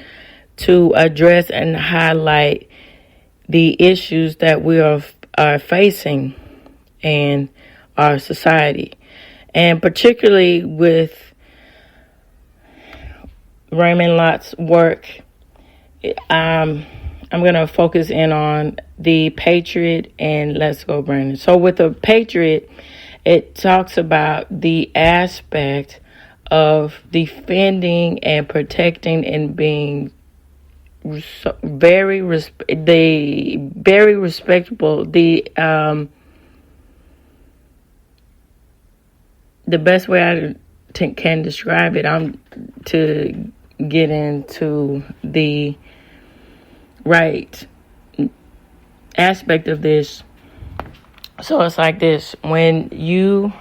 to address and highlight the issues that we are facing in our society. And particularly with Raymond Lott's work, I'm going to focus in on The Patriot and Let's Go Brandon. So with The Patriot, it talks about the aspect of defending and protecting and being very respectable. The best way I can describe it, I'm to get into the right aspect of this. So it's like this: when you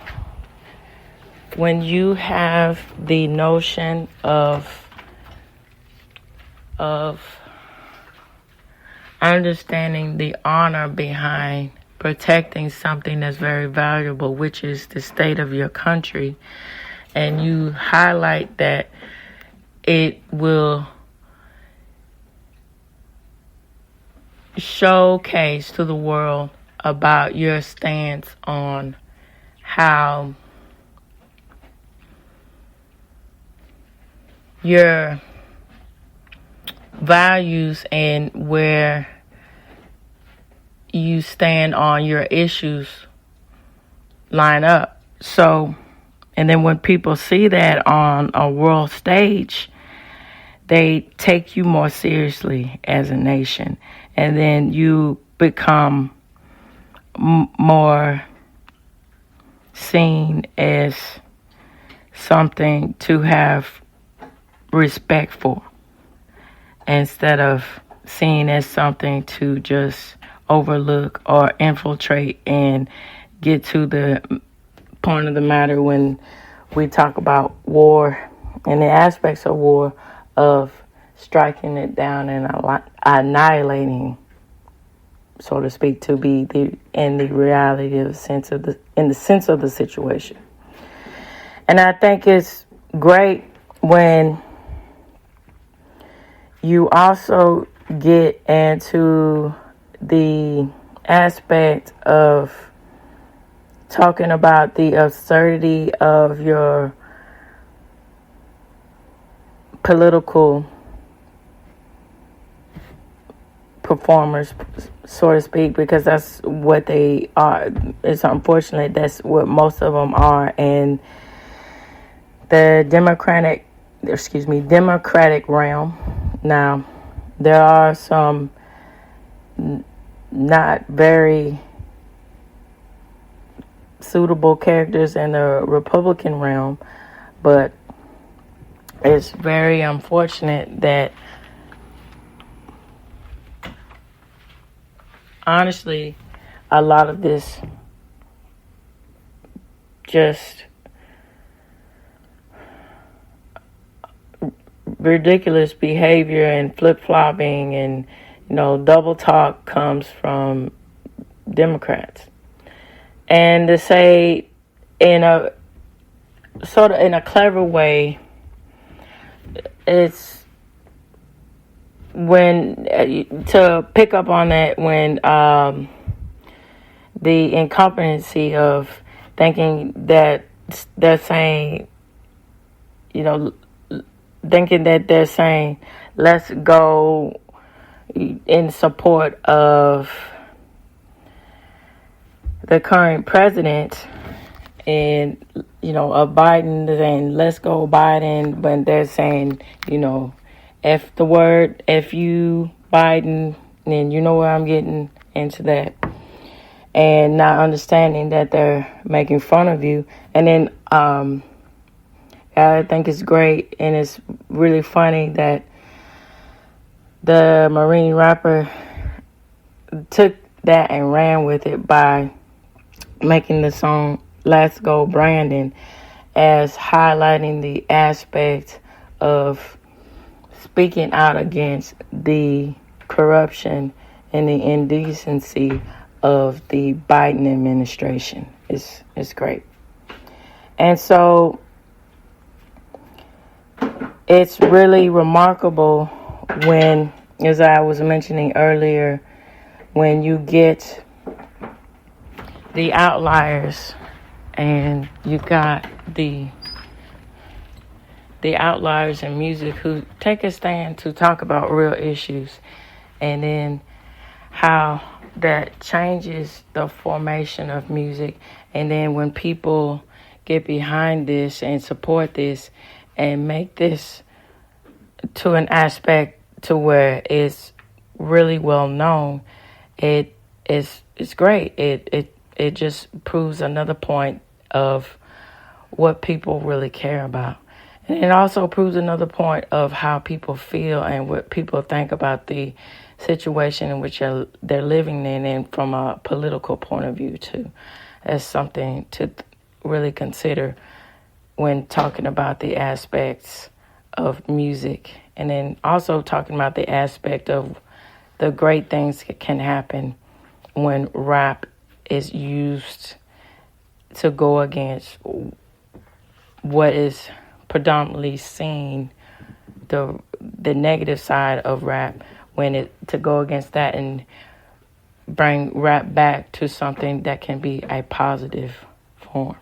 have the notion of understanding the honor behind protecting something that's very valuable, which is the state of your country, and you highlight that it will showcase to the world about your stance on how your values and where you stand on your issues line up. So, and then when people see that on a world stage, they take you more seriously as a nation. And then you become more seen as something to have respect for, instead of seen as something to just overlook or infiltrate and get to the point of the matter when we talk about war and the aspects of war, of striking it down and annihilating, so to speak, to be in the reality of the sense of the situation. And I think it's great when you also get into the aspect of talking about the absurdity of your political performers, so to speak, because that's what they are. It's unfortunate that's what most of them are. And the democratic realm. Now, there are some not very suitable characters in the Republican realm, but it's very unfortunate that, honestly, a lot of this just ridiculous behavior and flip-flopping and, double talk comes from Democrats. And to say in a clever way, it's when to pick up on that, when the incompetency of thinking that they're saying, thinking that they're saying, let's go in support of the current president, and, of Biden, and let's go Biden, but they're saying, F the word, F you, Biden, and you know where I'm getting into that. And not understanding that they're making fun of you. And then I think it's great and it's really funny that the Marine rapper took that and ran with it by making the song Let's Go Brandon as highlighting the aspect of speaking out against the corruption and the indecency of the Biden administration. It's great. And so it's really remarkable when, as I was mentioning earlier, when you get the outliers and you got the outliers in music who take a stand to talk about real issues, and then how that changes the formation of music. And then when people get behind this and support this and make this to an aspect to where it's really well known, it's great. It just proves another point of what people really care about. And it also proves another point of how people feel and what people think about the situation in which they're living in, and from a political point of view too. That's something to really consider when talking about the aspects of music, and then also talking about the aspect of the great things that can happen when rap is used to go against what is predominantly seen, the negative side of rap, to go against that and bring rap back to something that can be a positive form.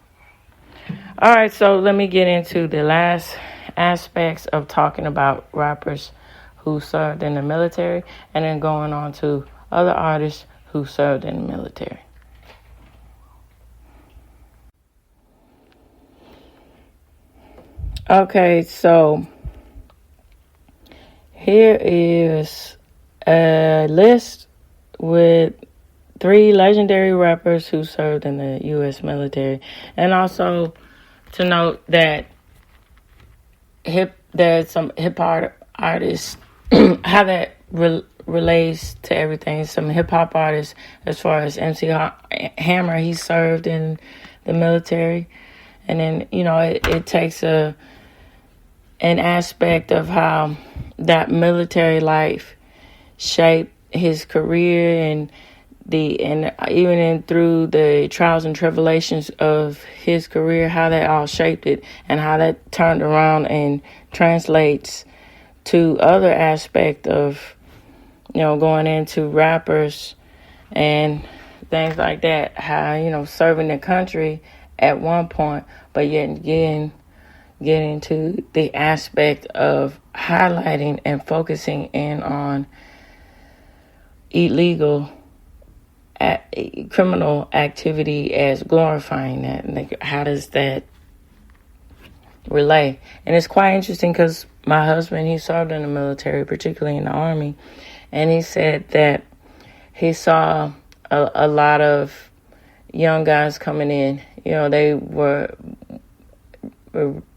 All right, so let me get into the last aspects of talking about rappers who served in the military, and then going on to other artists who served in the military. Okay, so here is a list with 3 legendary rappers who served in the U.S. military. And also to note that there's some hip-hop artists, how that relates to everything. Some hip-hop artists, as far as MC Hammer, he served in the military. And then, it takes an aspect of how that military life shaped his career, and even through the trials and tribulations of his career, how that all shaped it, and how that turned around and translates to other aspect of, going into rappers and things like that. How, serving the country at one point, but yet getting to the aspect of highlighting and focusing in on illegal criminal activity as glorifying that. Like, how does that relate? And it's quite interesting because my husband, he served in the military, particularly in the Army, and he said that he saw a lot of young guys coming in. They were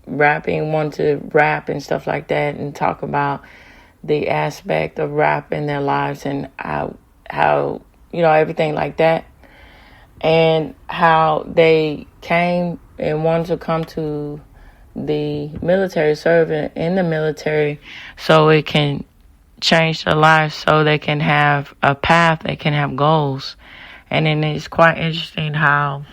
rapping, wanted to rap and stuff like that, and talk about the aspect of rap in their lives, and how everything like that, and how they came and wanted to come to the military, serving in the military, so it can change their lives, so they can have a path, they can have goals. And then it's quite interesting how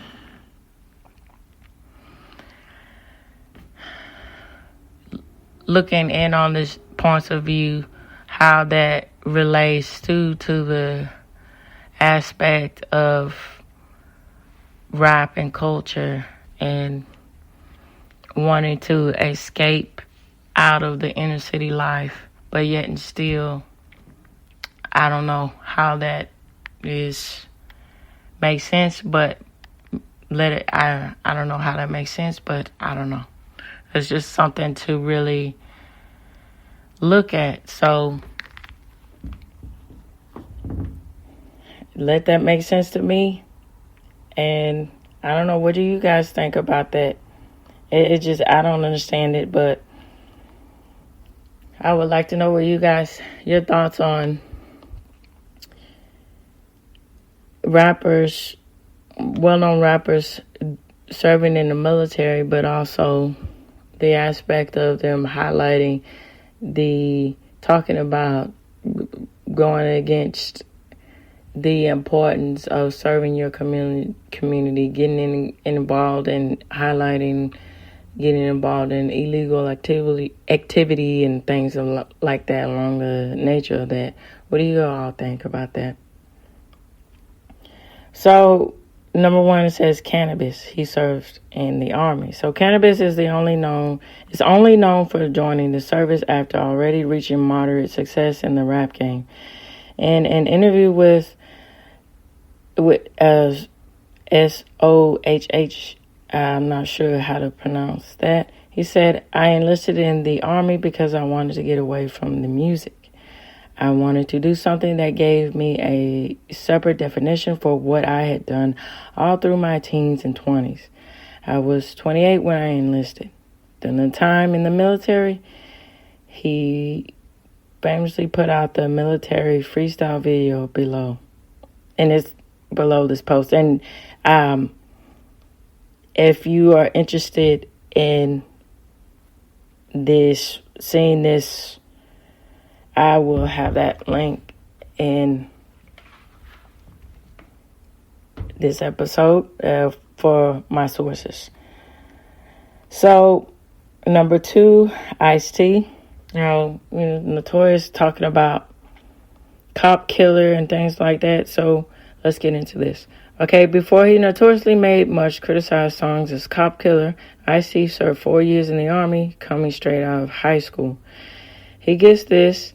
looking in on this points of view, how that relates to the aspect of rap and culture, and wanting to escape out of the inner city life, but yet and still, I don't know how that makes sense, but I don't know how that makes sense, but I don't know. It's just something to really look at. So let that make sense to me. And I don't know, what do you guys think about that? It just, I don't understand it, but I would like to know what your thoughts on rappers, well-known rappers serving in the military, but also the aspect of them highlighting talking about going against the importance of serving your community, getting involved in highlighting, getting involved in illegal activity and things like that, along the nature of that. What do you all think about that? So, number 1, it says Cannabis. He served in the Army. So Cannabis is only known for joining the service after already reaching moderate success in the rap game. In an interview with SOHH I'm not sure how to pronounce that. He said, I enlisted in the Army because I wanted to get away from the music. I wanted to do something that gave me a separate definition for what I had done all through my teens and 20s. I was 28 when I enlisted. During the time in the military, he famously put out the military freestyle video below. And it's below this post. And if you are interested in this, seeing this, I will have that link in this episode for my sources. So, number 2, Ice-T. Notorious talking about cop killer and things like that. So, let's get into this. Okay, before he notoriously made much criticized songs as cop killer, Ice-T served 4 years in the Army, coming straight out of high school. He gets this.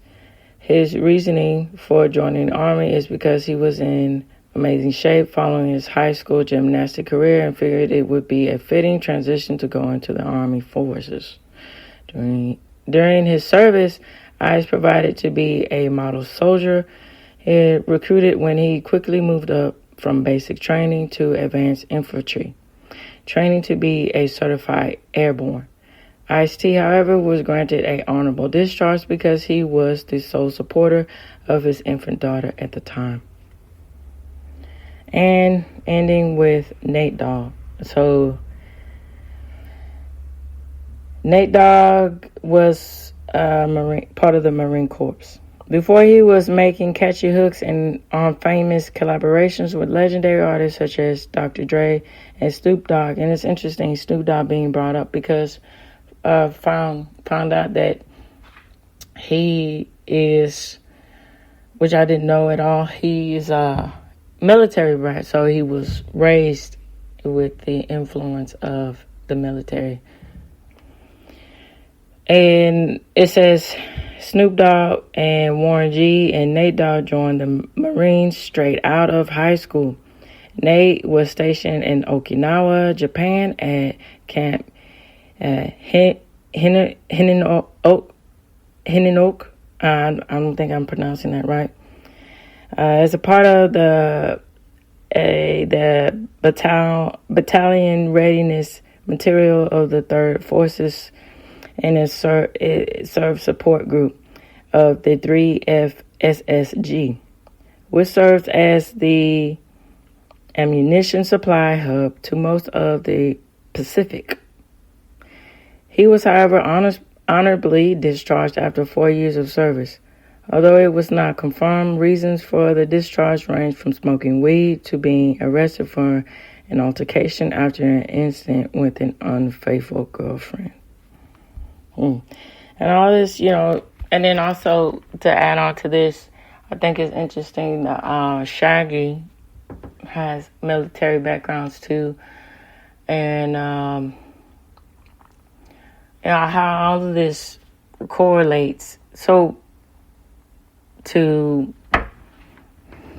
His reasoning for joining the Army is because he was in amazing shape following his high school gymnastic career and figured it would be a fitting transition to go into the Army forces. During his service, Ice provided to be a model soldier. He recruited when he quickly moved up from basic training to advanced infantry, training to be a certified airborne. Ice-T, however, was granted an honorable discharge because he was the sole supporter of his infant daughter at the time. And ending with Nate Dogg. So, Nate Dogg was part of the Marine Corps. Before he was making catchy hooks and on famous collaborations with legendary artists such as Dr. Dre and Snoop Dogg. And it's interesting, Snoop Dogg being brought up because found out that he is, which I didn't know at all, he is a military brat. So he was raised with the influence of the military. And it says Snoop Dogg and Warren G and Nate Dogg joined the Marines straight out of high school. Nate was stationed in Okinawa, Japan at Camp Hinenoke. I don't think I'm pronouncing that right. As a part of the battalion readiness material of the 3rd Forces, and it served support group of the 3FSSG, which serves as the ammunition supply hub to most of the Pacific. He was, however, honorably discharged after 4 years of service. Although it was not confirmed, reasons for the discharge ranged from smoking weed to being arrested for an altercation after an incident with an unfaithful girlfriend. And all this, and then also to add on to this, I think it's interesting that Shaggy has military backgrounds too, and how all of this correlates so to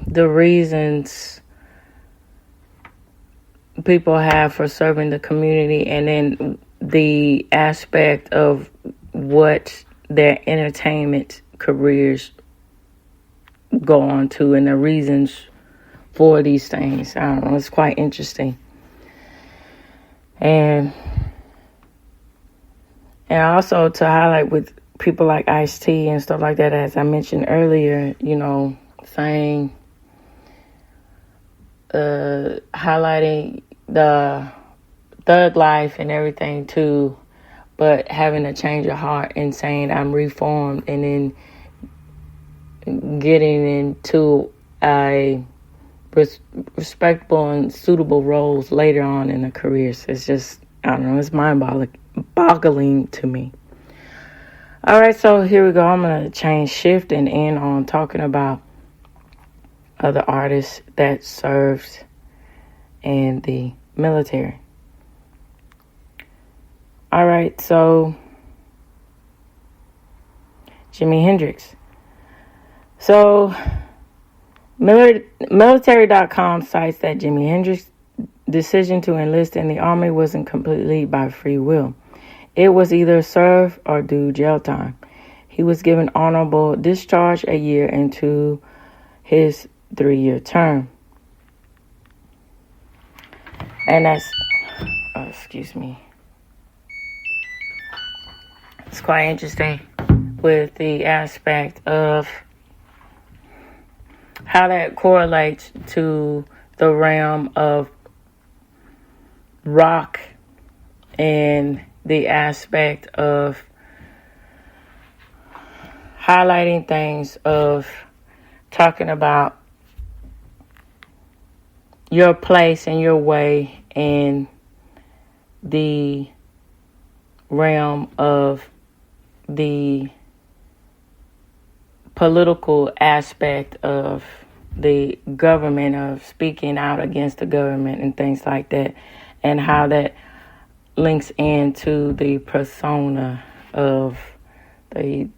the reasons people have for serving the community, and then the aspect of what their entertainment careers go on to and the reasons for these things. I don't know, it's quite interesting. And also to highlight with people like Ice-T and stuff like that, as I mentioned earlier, saying, highlighting the thug life and everything too, but having a change of heart and saying I'm reformed, and then getting into a respectable and suitable roles later on in the careers. It's just, I don't know, it's mind-boggling to me. All right, so here we go. I'm going to shift and end on talking about other artists that served in the military. All right, so Jimi Hendrix. So military.com cites that Jimi Hendrix decision to enlist in the Army wasn't completely by free will. It was either serve or do jail time. He was given honorable discharge a year into his 3-year term. And that's, excuse me. It's quite interesting with the aspect of how that correlates to the realm of rock and the aspect of highlighting things of talking about your place and your way in the realm of the political aspect of the government, of speaking out against the government and things like that, and how that links into the persona of the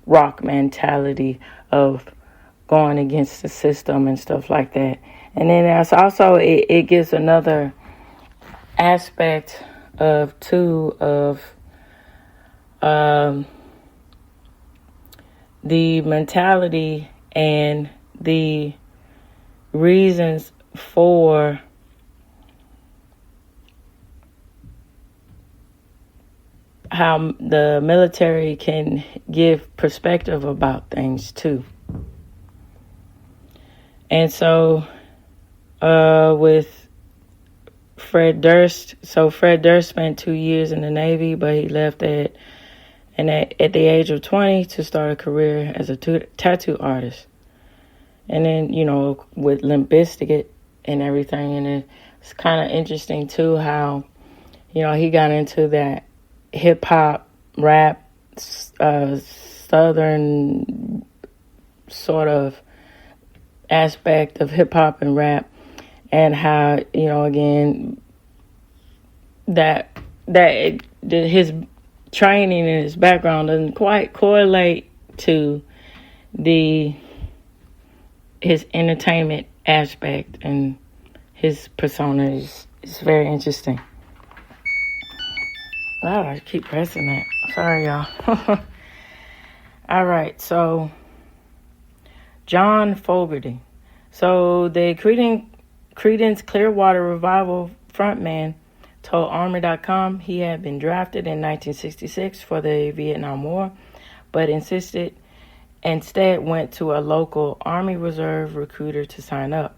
rock mentality of going against the system and stuff like that. And then there's also, it gives another aspect of the mentality and the reasons for how the military can give perspective about things too. And so with Fred Durst, Fred Durst spent 2 years in the Navy, but he left at the age of 20 to start a career as a tattoo artist. And then, with Limp Bizkit and everything, and it's kind of interesting too how, he got into that hip-hop, rap, southern sort of aspect of hip-hop and rap, and how, again, that his training and his background doesn't quite correlate to his entertainment aspect, and his persona is very interesting. Oh, I keep pressing that. Sorry, y'all. All right, so John Fogerty. So the Creedence Clearwater Revival frontman told Army.com he had been drafted in 1966 for the Vietnam War, but instead went to a local Army Reserve recruiter to sign up.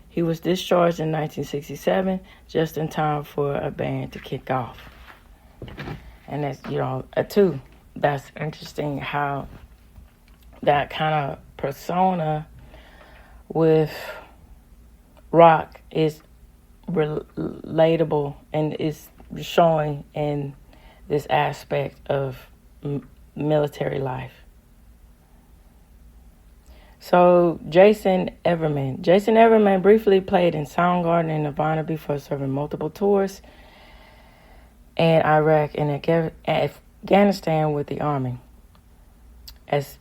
He was discharged in 1967, just in time for a band to kick off. And that's, that's interesting how that kind of persona with rock is relatable and is showing in this aspect of military life. So Jason Everman. Jason Everman briefly played in Soundgarden and Nirvana before serving multiple tours in Iraq and Afghanistan with the Army, as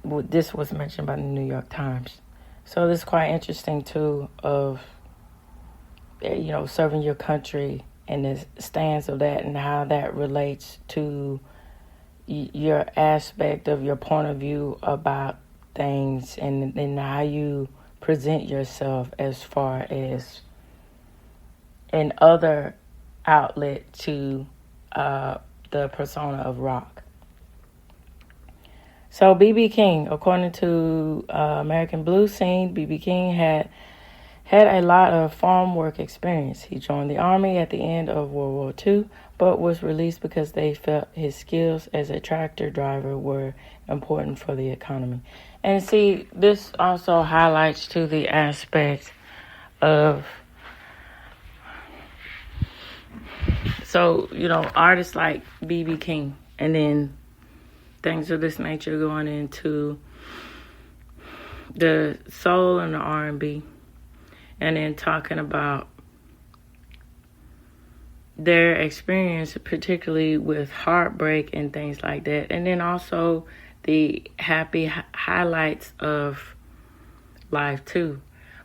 this was mentioned by the New York Times. So this is quite interesting too, of serving your country and the stance of that, and how that relates to your aspect of your point of view about things, and how you present yourself as far as an other outlet to the persona of rock. So B.B. King, according to American Blues Scene, B.B. King had a lot of farm work experience. He joined the Army at the end of World War II, but was released because they felt his skills as a tractor driver were important for the economy. And see, this also highlights to the aspect of, artists like B.B. King, and then things of this nature going into the soul and the R&B, and then talking about their experience, particularly with heartbreak and things like that, and then also the happy highlights of life too.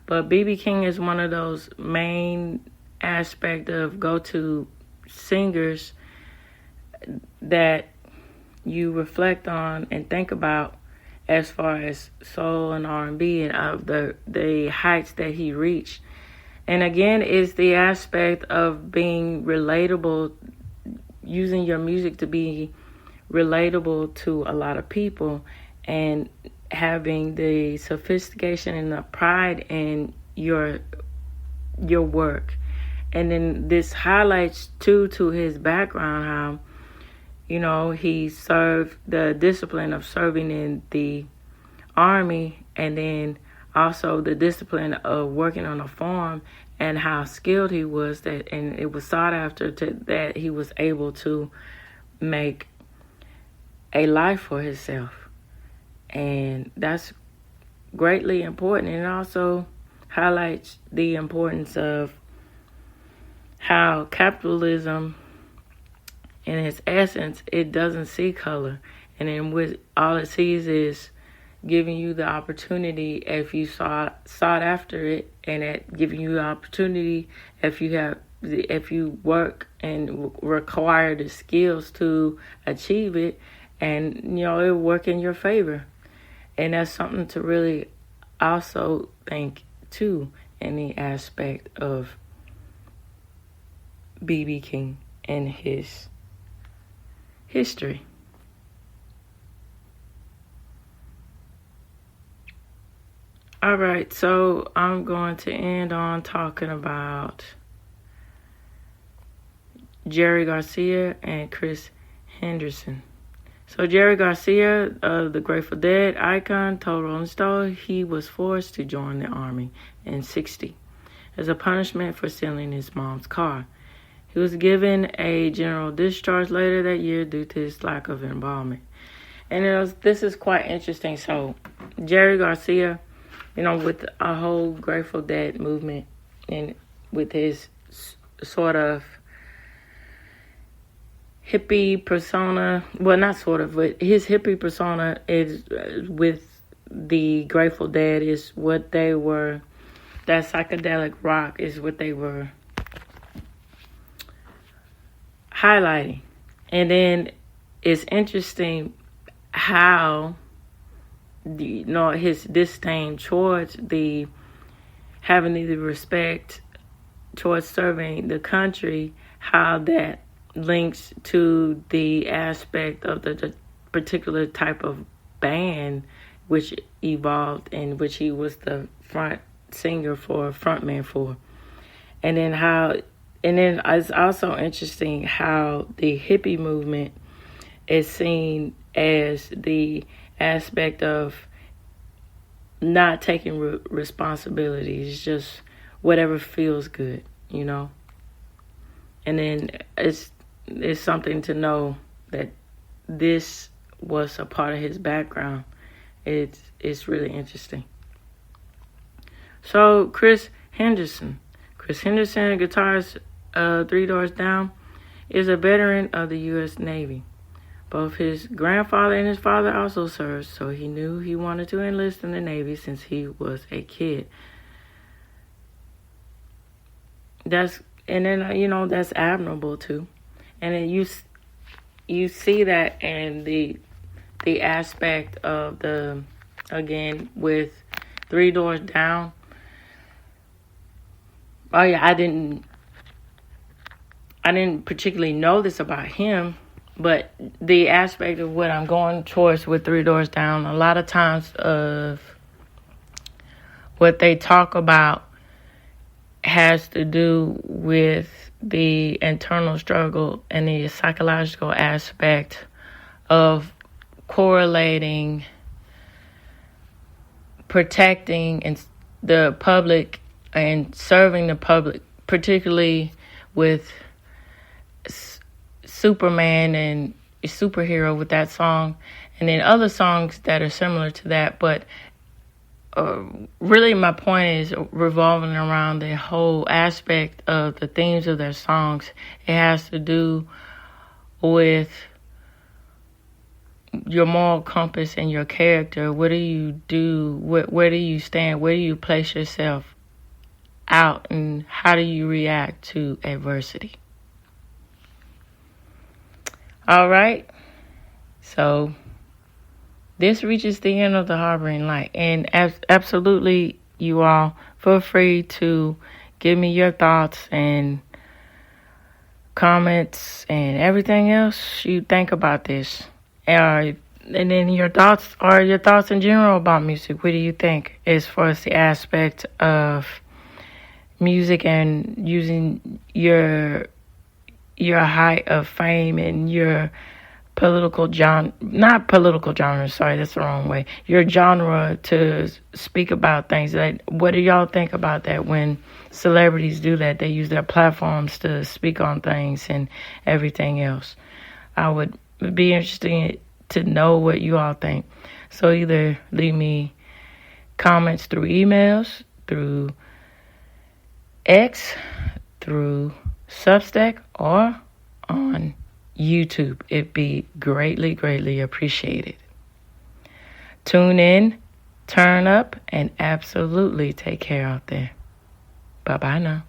But B.B. King is one of those main aspect of go-to singers that you reflect on and think about as far as soul and R&B and of the heights that he reached. And again, it's the aspect of being relatable, using your music to be relatable to a lot of people, and having the sophistication and the pride in your work. And then this highlights too to his background, how, you know, he served the discipline of serving in the army, and then also the discipline of working on a farm, and how skilled he was, that and it was sought after that he was able to make a life for himself. And that's greatly important. And it also highlights the importance of how capitalism, in its essence, it doesn't see color. And then with all it sees is giving you the opportunity if you sought after it, and it giving you the opportunity if you work and require the skills to achieve it, and you know it work in your favor. And that's something to really also think too in the aspect of B.B. King and his history. All right, so I'm going to end on talking about Jerry Garcia and Chris Henderson. So Jerry Garcia, the Grateful Dead icon, told Rolling Stone he was forced to join the Army in '60 as a punishment for stealing his mom's car. He was given a general discharge later that year due to his lack of involvement. And this is quite interesting. So Jerry Garcia, you know, with a whole Grateful Dead movement, and with his sort of hippie persona, well, not sort of, but his hippie persona is with the Grateful Dead is what they were, that psychedelic rock is what they were highlighting. And then it's interesting how, you know, his disdain towards having the respect towards serving the country, how that links to the aspect of the particular type of band which evolved, in which he was the frontman for. And then it's also interesting how the hippie movement is seen as the aspect of not taking responsibility. It's just whatever feels good, you know. And then it's something to know that this was a part of his background. It's really interesting. So Chris Henderson, guitarist, Three Doors Down, is a veteran of the U.S. Navy. Both his grandfather and his father also served, so he knew he wanted to enlist in the Navy since he was a kid. That's admirable too. And then you see that in the aspect of again with Three Doors Down. Oh yeah, I didn't particularly know this about him, but the aspect of what I'm going towards with Three Doors Down, a lot of times of what they talk about has to do with the internal struggle and the psychological aspect of correlating, protecting and the public and serving the public, particularly with Superman and a superhero with that song, and then other songs that are similar to that. But really my point is revolving around the whole aspect of the themes of their songs. It has to do with your moral compass and your character. What do you do? Where do you stand? Where do you place yourself out, and how do you react to adversity? All right. So this reaches the end of the Harboring Light. And absolutely, you all, feel free to give me your thoughts and comments and everything else you think about this. And then your thoughts in general about music. What do you think as far as the aspect of music and using your height of fame and your your genre to speak about things? What do y'all think about that when celebrities do that? They use their platforms to speak on things and everything else. I would be interested to know what you all think. So either leave me comments through emails, through X, through Substack, or on YouTube. It'd be greatly, greatly appreciated. Tune in, turn up, and absolutely take care out there. Bye-bye now.